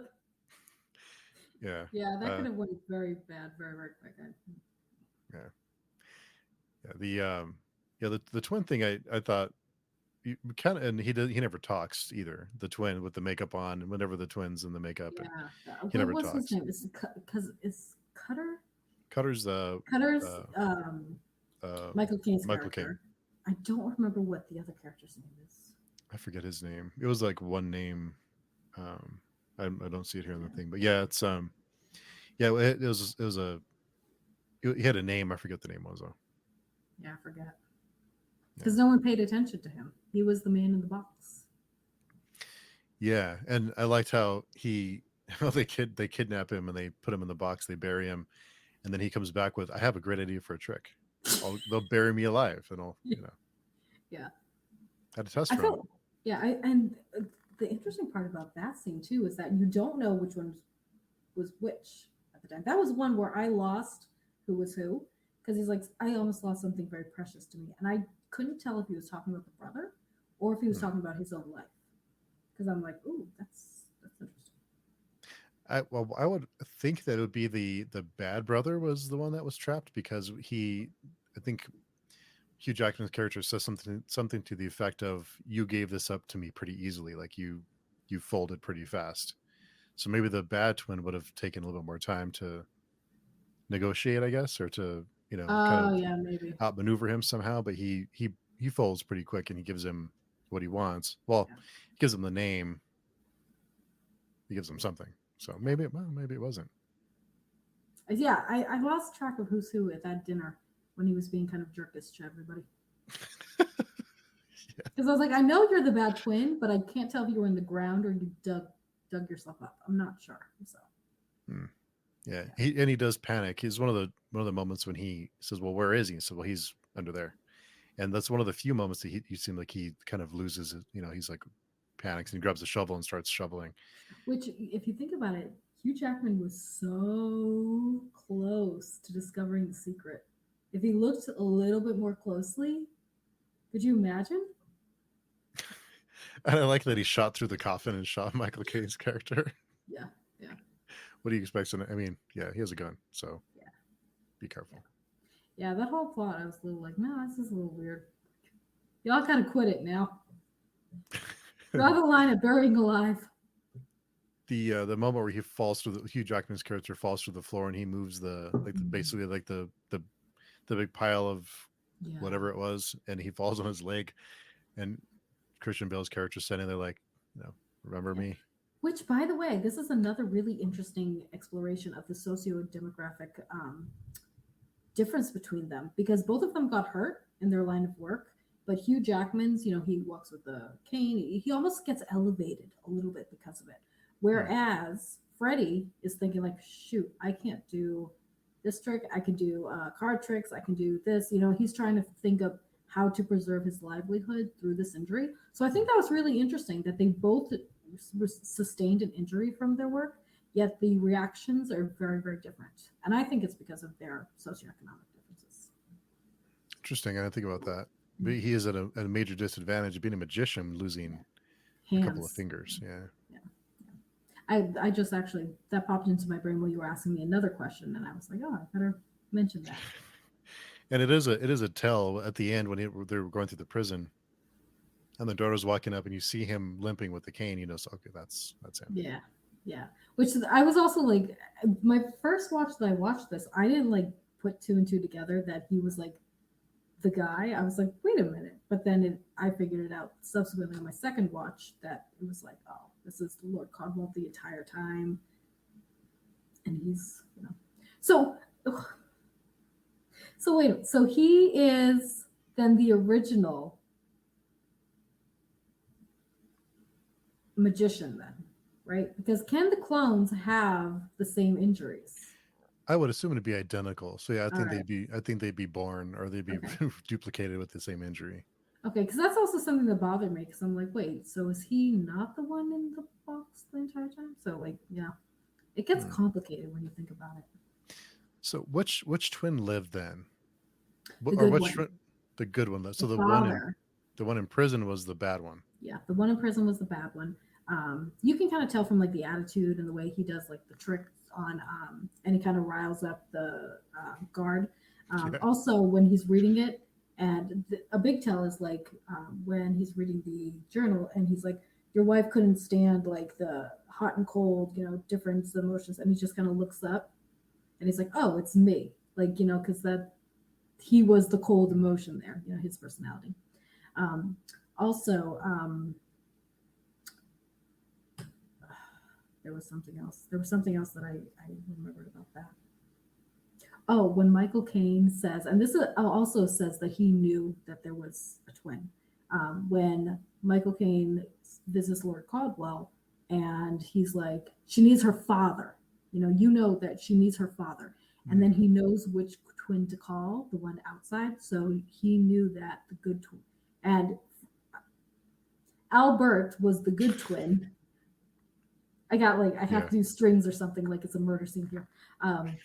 Yeah. yeah, that Uh, could have went very bad very, very quick. yeah. Yeah. The twin thing, I thought you kind of, and he never talks either. The twin with the makeup on, and whenever the twins in the makeup, and Yeah. he never What's his talks. name? Because it's Cutter? Cutter's the Cutter's uh, uh, Michael Caine's Michael Caine. character. I don't remember what the other character's name is. I forget his name. It was like one name. Um, I don't see it here on Yeah. the thing, but yeah, it's yeah, it was he had a name. I forget what the name was though. Yeah, I forget. Yeah. Because no one paid attention to him. He was the man in the box. Yeah, and I liked how how they kidnap him and they put him in the box, they bury him, and then he comes back with, "I have a great idea for a trick. They'll bury me alive, and I'll Yeah. had a test I run." felt, yeah, and the interesting part about that scene too is that you don't know which one was which at the time. That was one where I lost who was who because he's like, I almost lost something very precious to me, and I couldn't tell if he was talking about the brother or if he was Hmm. talking about his own life. Because I'm like, ooh, that's interesting. I would think that it would be the bad brother was the one that was trapped because I think Hugh Jackman's character says something to the effect of, "You gave this up to me pretty easily, like you folded pretty fast." So maybe the bad twin would have taken a little bit more time to negotiate, I guess, or to kind Oh of yeah, maybe. outmaneuver him somehow. But he folds pretty quick and he gives him what he wants. Well, Yeah, he gives him the name. He gives him something. So yeah. maybe it wasn't. Yeah, I lost track of who's who at that dinner when he was being kind of jerkish to everybody. Because I was like, I know you're the bad twin, but I can't tell if you were in the ground or you dug yourself up. I'm not sure. So Hmm. Yeah, yeah, he does panic. He's one of the moments when he says, "Well, where is he?" So, well, he's under there, and that's one of the few moments that you seem like he kind of loses it. He's like panics and he grabs a shovel and starts shoveling. Which, if you think about it, Hugh Jackman was so close to discovering the secret. If he looked a little bit more closely, could you imagine? And I like that he shot through the coffin and shot Michael Caine's character. Yeah, yeah. What do you expect? I mean, yeah, he has a gun, so Yeah, be careful. yeah. That whole plot, I was a little like, no, this is a little weird. Y'all kind of quit it now. Draw the line at burying alive. The moment where he falls through Hugh Jackman's character falls through the floor and he moves basically like the big pile of whatever it was, and he falls on his leg, and Christian Bale's character standing there like, remember me. Which, by the way, this is another really interesting exploration of the socio-demographic difference between them, because both of them got hurt in their line of work. But Hugh Jackman's, he walks with the cane. He almost gets elevated a little bit because of it. Whereas Freddie is thinking like, shoot, I can't do this trick. I can do card tricks. I can do this. He's trying to think of how to preserve his livelihood through this injury. So I think that was really interesting that they both sustained an injury from their work, yet the reactions are very, very different. And I think it's because of their socioeconomic differences. Interesting. I didn't think about that. But he is at a major disadvantage being a magician, losing Hands. A couple of fingers. Yeah. I just actually, that popped into my brain while you were asking me another question, and I was like, oh, I better mention that. And it is a tell at the end when they were going through the prison, and the daughter's walking up, and you see him limping with the cane. So okay, that's him. Yeah. Which I was also like, my first watch that I watched this, I didn't like put two and two together that he was like the guy. I was like, wait a minute, but then I figured it out subsequently on my second watch that it was like, oh, this is Lord Codwell the entire time, and he's so wait, so he is then the original magician then, right? Because can the clones have the same injuries? I would assume it'd be identical. So yeah, I think they'd be born, or they'd be duplicated with the same injury. Okay, because that's also something that bothered me, because I'm like, wait, so is he not the one in the box the entire time? So like, yeah, it gets complicated when you think about it. So which twin lived then? The good one. The good one lived. So the one in prison was the bad one. Yeah, the one in prison was the bad one. You can kind of tell from like the attitude and the way he does like the tricks on, and he kind of riles up the guard. Also, when he's reading it, and a big tell is like when he's reading the journal, and he's like, your wife couldn't stand like the hot and cold, difference of emotions, and he just kind of looks up, and he's like, oh, it's me, like because that he was the cold emotion there, his personality. Also, there was something else. There was something else that I remembered about that. Oh, when Michael Caine says, and this also says that he knew that there was a twin. When Michael Caine visits Lord Caldwell, and he's like, she needs her father. That she needs her father. And then he knows which twin to call, the one outside. So he knew that the good twin. And Albert was the good twin. I have to do strings or something, like it's a murder scene here. And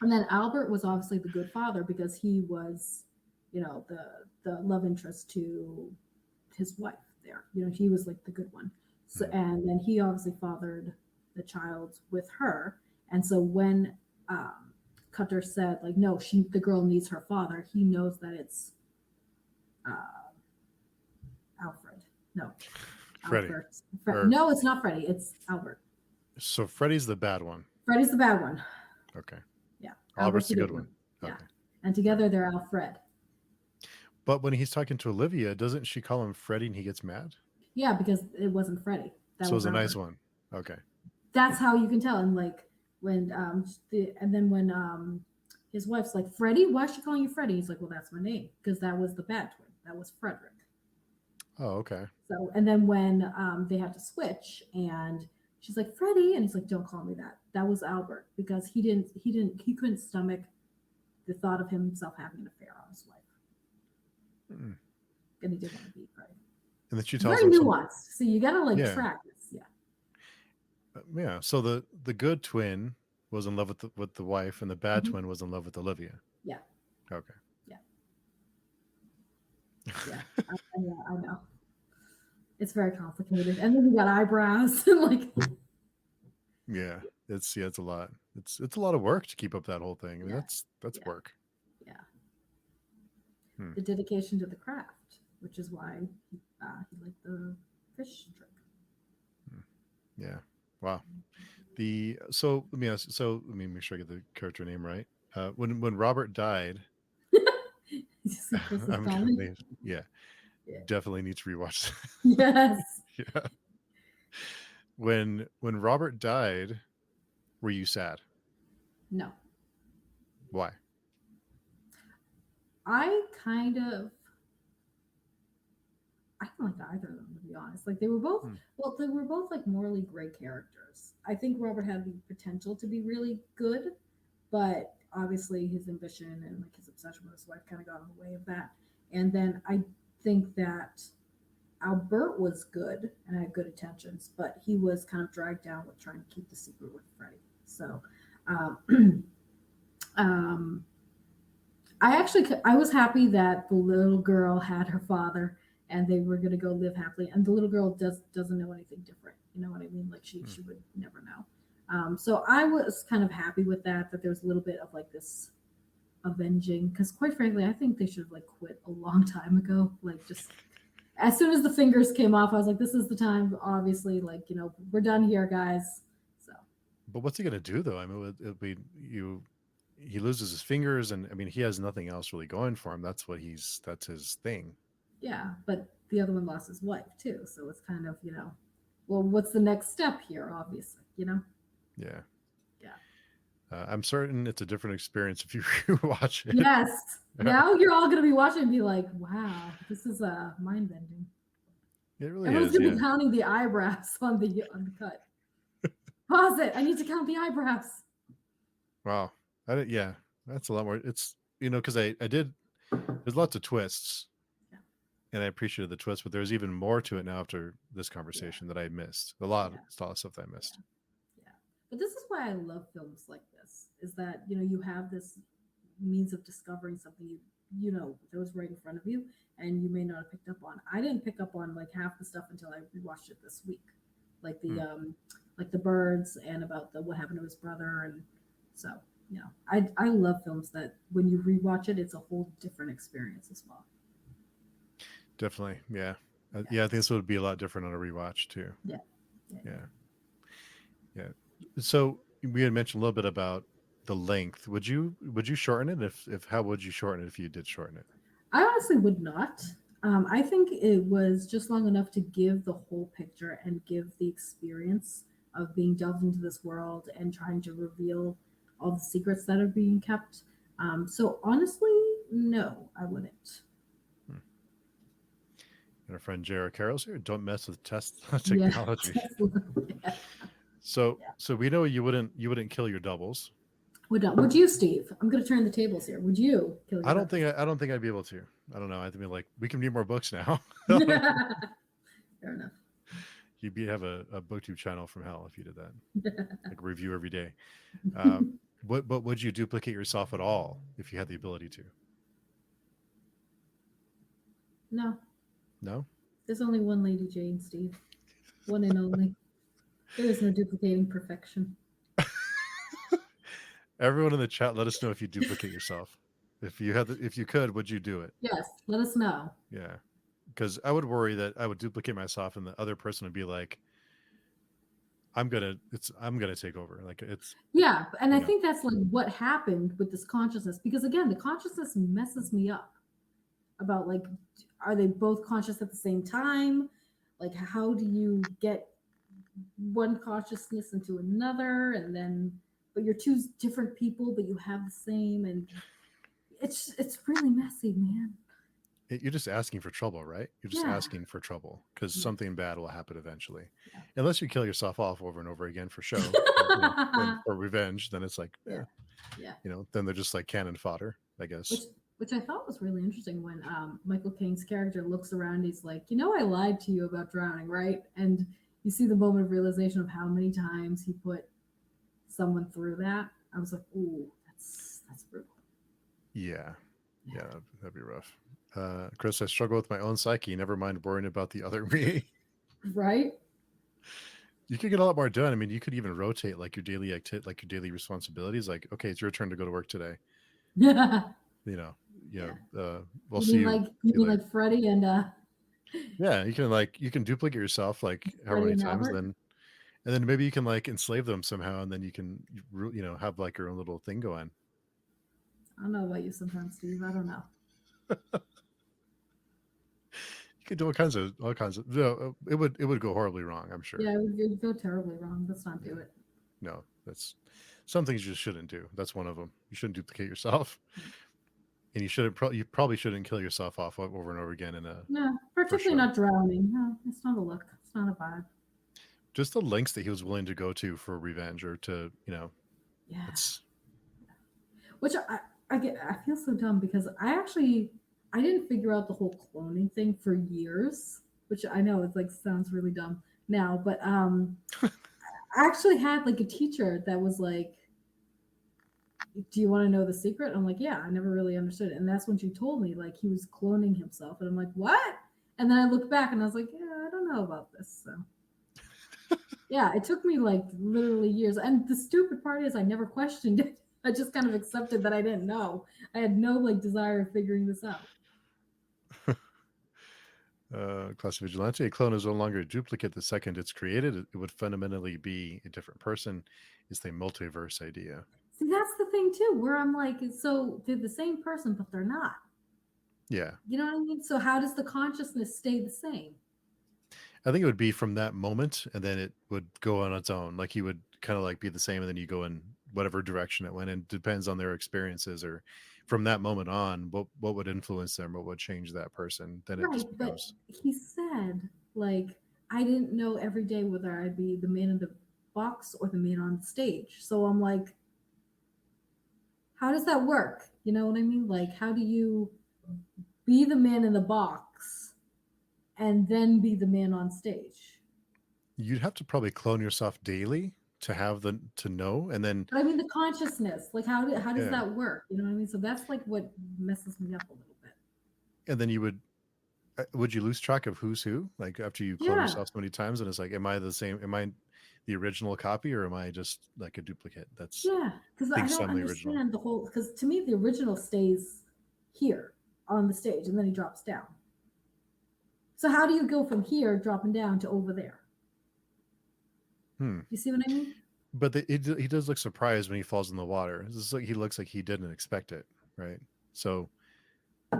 then Albert was obviously the good father because he was, the love interest to his wife there. He was like the good one. So, and then he obviously fathered the child with her. And so when Cutter said, like, no, the girl needs her father, he knows that it's Alfred. No. Freddie. No, it's not Freddie. It's Albert. So Freddie's the bad one. Freddie's the bad one. Okay. Yeah. Albert's the good one. Yeah. Okay. And together they're Alfred. But when he's talking to Olivia, doesn't she call him Freddie and he gets mad? Yeah, because it wasn't Freddie. That was a nice one. Okay. That's how you can tell. And like when when his wife's like, Freddie, why is she calling you Freddie? He's like, well, that's my name, because that was the bad twin. That was Frederick. Oh, okay. So, and then when they have to switch, and she's like, Freddie, and he's like, don't call me that. That was Albert, because he couldn't stomach the thought of himself having an affair on his wife. And he didn't want to be Freddie. And then she It's tells very him some. nuanced. So you gotta like Yeah, track this. Yeah. yeah. So the good twin was in love with the wife, and the bad Hmm. twin was in love with Olivia. Yeah. Okay. Yeah. Yeah. I know. It's very complicated. And then you got eyebrows and like Yeah, it's a lot. It's a lot of work to keep up that whole thing. I mean, yeah, that's yeah, work. yeah. Hmm. The dedication to the craft, which is why he liked the fish trick. Yeah. Wow. Let me make sure I get the character name right. When Robert died, You see Chris's I'm comment? yeah, Yeah. definitely need to rewatch. Yes. Yeah. When Robert died, were you sad? No. Why? I kind of I don't like either of them to be honest. Like they were both Hmm. well, they were both like morally gray characters. I think Robert had the potential to be really good, but obviously his ambition and like his obsession with his wife kind of got in the way of that. And then I think that Albert was good and had good intentions, but he was kind of dragged down with trying to keep the secret with Freddie. So, um, um, I was happy that the little girl had her father and they were going to go live happily. And the little girl doesn't know anything different. You know what I mean? Like she would never know. So I was kind of happy with that. That there was a little bit of like this avenging, because quite frankly, I think they should have like quit a long time ago. Like just as soon as the fingers came off, I was like, this is the time. Obviously, like we're done here, guys. So But what's he gonna do though? I mean, it'll be you. He loses his fingers, and I mean, he has nothing else really going for him. That's his thing. yeah, but the other one lost his wife too. So it's kind of well, what's the next step here? Obviously. Yeah. Yeah. I'm certain it's a different experience if you watch it. Yes. Now you're all gonna be watching and be like, wow, this is mind bending. It really Everyone's is. gonna be Yeah. counting the eyebrows on the cut. Pause it. I need to count the eyebrows. Wow. Yeah, that's a lot more. It's because I did. There's lots of twists, Yeah. and I appreciated the twist, but there's even more to it now after this conversation that I missed. A lot of stuff that I missed. Yeah. But this is why I love films like this, is that, you have this means of discovering something that was right in front of you and you may not have picked up on. I didn't pick up on like half the stuff until I rewatched it this week. Like the birds and about the what happened to his brother. And so, I love films that when you rewatch it, it's a whole different experience as well. Definitely. Yeah. Yeah. Yeah, I think this would be a lot different on a rewatch too. Yeah. Yeah. So we had mentioned a little bit about the length. Would you shorten it? If how would you shorten it if you did shorten it? I honestly would not. I think it was just long enough to give the whole picture and give the experience of being delved into this world and trying to reveal all the secrets that are being kept. So honestly, no, I wouldn't. And our friend Jared Carroll's here. Don't mess with test Yeah. technology. Yeah. So we know you wouldn't kill your doubles. Would you, Steve? I'm going to turn the tables here. Would you kill your I don't think I'd be able to. I don't know. I think like we can read more books now. Fair enough. You'd have a booktube channel from hell if you did that. Like review every day. But would you duplicate yourself at all if you had the ability to? No. No? There's only one Lady Jane, Steve. One and only. There is no duplicating perfection. Everyone in the chat, let us know if you duplicate yourself. If you could, would you do it? Yes, let us know. Yeah, because I would worry that I would duplicate myself, and the other person would be like, "I'm gonna take over." Like it's and I think that's like what happened with this consciousness, because again, the consciousness messes me up. About like, are they both conscious at the same time? Like, how do you get one consciousness into another, and then but you're two different people, but you have the same, and it's really messy, man. You're just asking for trouble, right? You're just asking for trouble because something bad will happen eventually. Yeah. Unless you kill yourself off over and over again for show or revenge, then it's like, then they're just like cannon fodder, I guess. Which I thought was really interesting when Michael Caine's character looks around. He's like, I lied to you about drowning, right? And you see the moment of realization of how many times he put someone through that. I was like, ooh, that's brutal. Yeah. Yeah, that'd be rough. Chris, I struggle with my own psyche. Never mind worrying about the other me. Right? You could get a lot more done. I mean, you could even rotate like your daily like your daily responsibilities. Like, okay, it's your turn to go to work today. Yeah. You know, Yeah. we'll see you. You See you mean later. like Freddie and Yeah, you can duplicate yourself like how Freddie many and times, Albert? and then maybe you can like enslave them somehow, and then you can have like your own little thing going. I don't know about you sometimes, Steve. I don't know. You could do all kinds of. No, it would go horribly wrong. I'm sure. Yeah, it would go terribly wrong. Let's not do it. No, that's some things you just shouldn't do. That's one of them. You shouldn't duplicate yourself, and you probably shouldn't kill yourself off over and over again in a No, for particularly show. not drowning. No, it's not a look. It's not a vibe. Just the lengths that he was willing to go to for revenge, or to Yeah. it's Which I feel so dumb because I didn't figure out the whole cloning thing for years, which I know it's like sounds really dumb now, but I actually had like a teacher that was like, "Do you want to know the secret?" I'm like, "Yeah." I never really understood it, and that's when she told me like he was cloning himself, and I'm like, "What?" And then I looked back and I was like, "Yeah, I don't know about this." So yeah, it took me like literally years. And the stupid part is I never questioned it. I just kind of accepted that I didn't know. I had no like desire of figuring this out. class of vigilante. A clone is no longer a duplicate the second it's created. It would fundamentally be a different person. It's the multiverse idea. See, that's the thing too, where I'm like, so they're the same person, but they're not. Yeah, You know what I mean? So how does the consciousness stay the same? I think it would be from that moment, and then it would go on its own. Like he would kind of like be the same, and then you go in whatever direction it went. And depends on their experiences, or from that moment on, what would influence them, what would change that person. Then it Right, just but becomes. he said, like, I didn't know every day whether I'd be the man in the box or the man on stage. So I'm like, how does that work? You know what I mean? Like, how do you be the man in the box and then be the man on stage? You'd have to probably clone yourself daily to have the to know, and then But I mean, the consciousness, like, how does yeah, that work? You know what I mean? So that's like what messes me up a little bit. and then you would you lose track of who's who, like after you clone Yeah, yourself so many times, and it's like, am I the same? Am I the original copy, or am I just like a duplicate that's yeah, because I thinks don't I'm the original? understand the whole. Because to me, the original stays here on the stage, and then he drops down. So how do you go from here dropping down to over there? Hmm. You see what I mean? But he does look surprised when he falls in the water. It's like he looks like he didn't expect it, right? So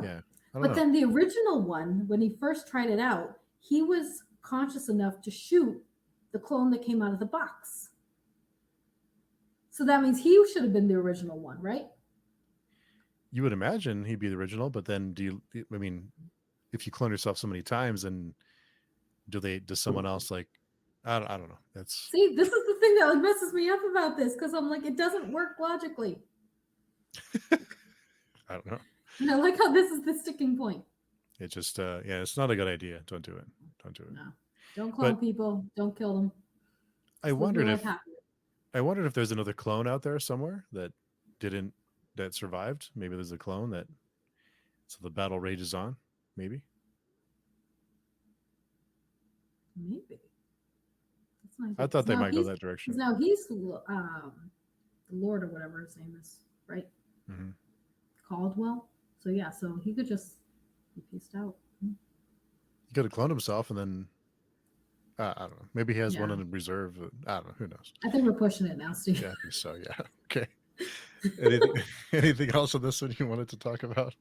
yeah, I don't But know. then the original one, when he first tried it out, he was conscious enough to shoot the clone that came out of the box. So that means he should have been the original one, right? You would imagine he'd be the original, but then I mean, if you clone yourself so many times, and does someone else like, I don't know. That's See, this is the thing that like messes me up about this because I'm like, it doesn't work logically. I don't know. And I like how this is the sticking point. It just yeah, it's not a good idea. Don't do it. Don't do it. No, don't clone But people. Don't kill them. I Just live your wondered life if happy. I wondered if there's another clone out there somewhere that didn't that survived. Maybe there's a clone that so the battle rages on. Maybe. Maybe that's an I idea. thought they might go that Because direction. now he's the Lord or whatever his name is, right? Mm-hmm. Caldwell. So yeah, so he could just be pieced out. He could have cloned himself, and then I don't know. Maybe he has one Yeah, in reserve. I don't know. Who knows? I think we're pushing it now, Steve. Yeah, I think so. Yeah. Okay. Anything anything else on this one you wanted to talk about?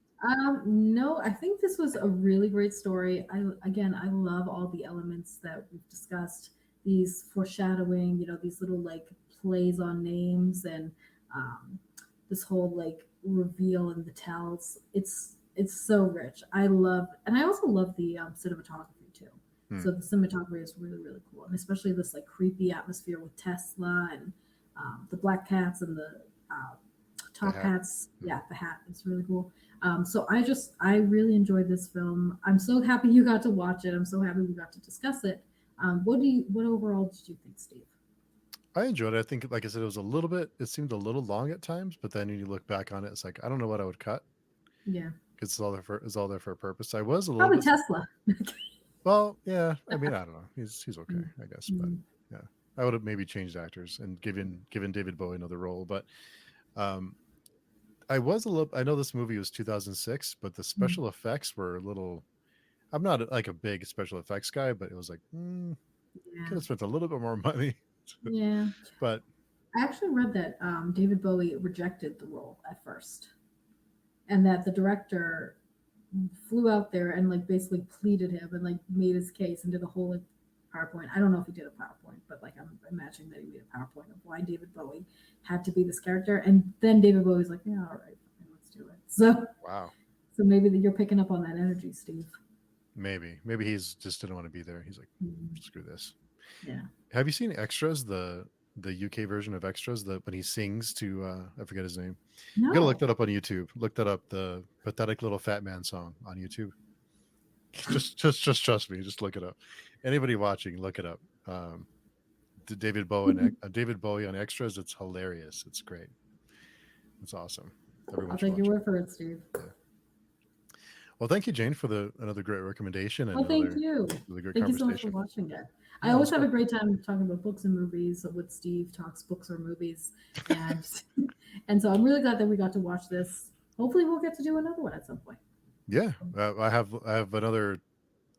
No, I think this was a really great story. I love all the elements that we've discussed. These foreshadowing, these little like plays on names and um, this whole like reveal and the tells. It's so rich. And I also love the cinematography too. Hmm. So the cinematography is really really cool, and especially this like creepy atmosphere with Tesla and the black cats and the The top hat. hats. Mm. Yeah, the hat is really cool. So I really enjoyed this film. I'm so happy you got to watch it. I'm so happy we got to discuss it. What overall did you think, Steve? I enjoyed it. I think, like I said, it was a little bit. It seemed a little long at times, but then when you look back on it, it's like I don't know what I would cut Yeah, because it's all there for a purpose. I was a little probably bit. Tesla. Well, yeah. I mean, I don't know. He's okay, I guess. But Mm-hmm. yeah, I would have maybe changed actors and given David Bowie another role. But um, I was a little. I know this movie was 2006, but the special effects were a little. I'm not like a big special effects guy, but it was like Yeah, could have spent a little bit more money. yeah. But I actually read that David Bowie rejected the role at first, and that the director flew out there and like basically pleaded him and like made his case and did a whole like PowerPoint. I don't know if he did a PowerPoint, but like I'm imagining that he made a PowerPoint of why David Bowie had to be this character. And then David Bowie's like, yeah, all right, fine, let's do it. wow, So maybe that you're picking up on that energy, Steve. maybe he's just didn't want to be there. He's like, Mm, screw this. yeah. Have you seen Extras, the UK version of Extras, the when he sings to I forget his name. You gotta look No. that up on YouTube. Look that up, the pathetic little fat man song on YouTube. Just trust me. Just look it up. Anybody watching, look it up. David Bowie on Extras. It's hilarious. It's great. It's awesome. Everyone I'll should take your watch it. word for it, Steve. Yeah. Well, thank you, Jane, for the another great recommendation and Well, thank another you. really great Thank you so much for conversation. watching it. I Yeah, it was always have a fun. great time talking about books and movies with Steve talks books or movies, and and so I'm really glad that we got to watch this. Hopefully, we'll get to do another one at some point. Yeah, I have another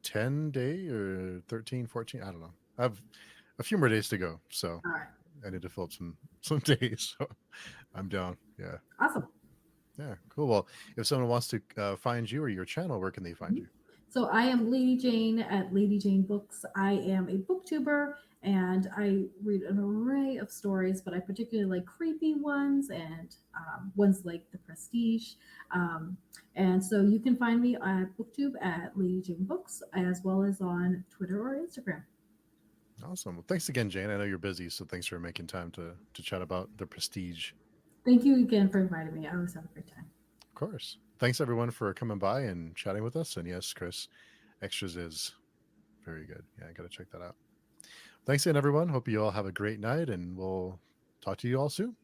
10 day or 13, 14. I don't know. I have a few more days to go, so All right, I need to fill up some days. So I'm down. Yeah, awesome. yeah, cool. Well, if someone wants to find you or your channel, where can they find Mhm. you? So I am Lady Jane at Lady Jane Books. I am a booktuber and I read an array of stories, but I particularly like creepy ones and ones like The Prestige. Um, and so you can find me at BookTube at Lady Jane Books as well as on Twitter or Instagram. Awesome. Well, thanks again, Jane. I know you're busy, so thanks for making time to chat about the Prestige. Thank you again for inviting me. I always have a great time. Of course. Thanks everyone for coming by and chatting with us. And yes, Chris, Extras is very good. Yeah, I got to check that out. Thanks again, everyone. Hope you all have a great night, and we'll talk to you all soon.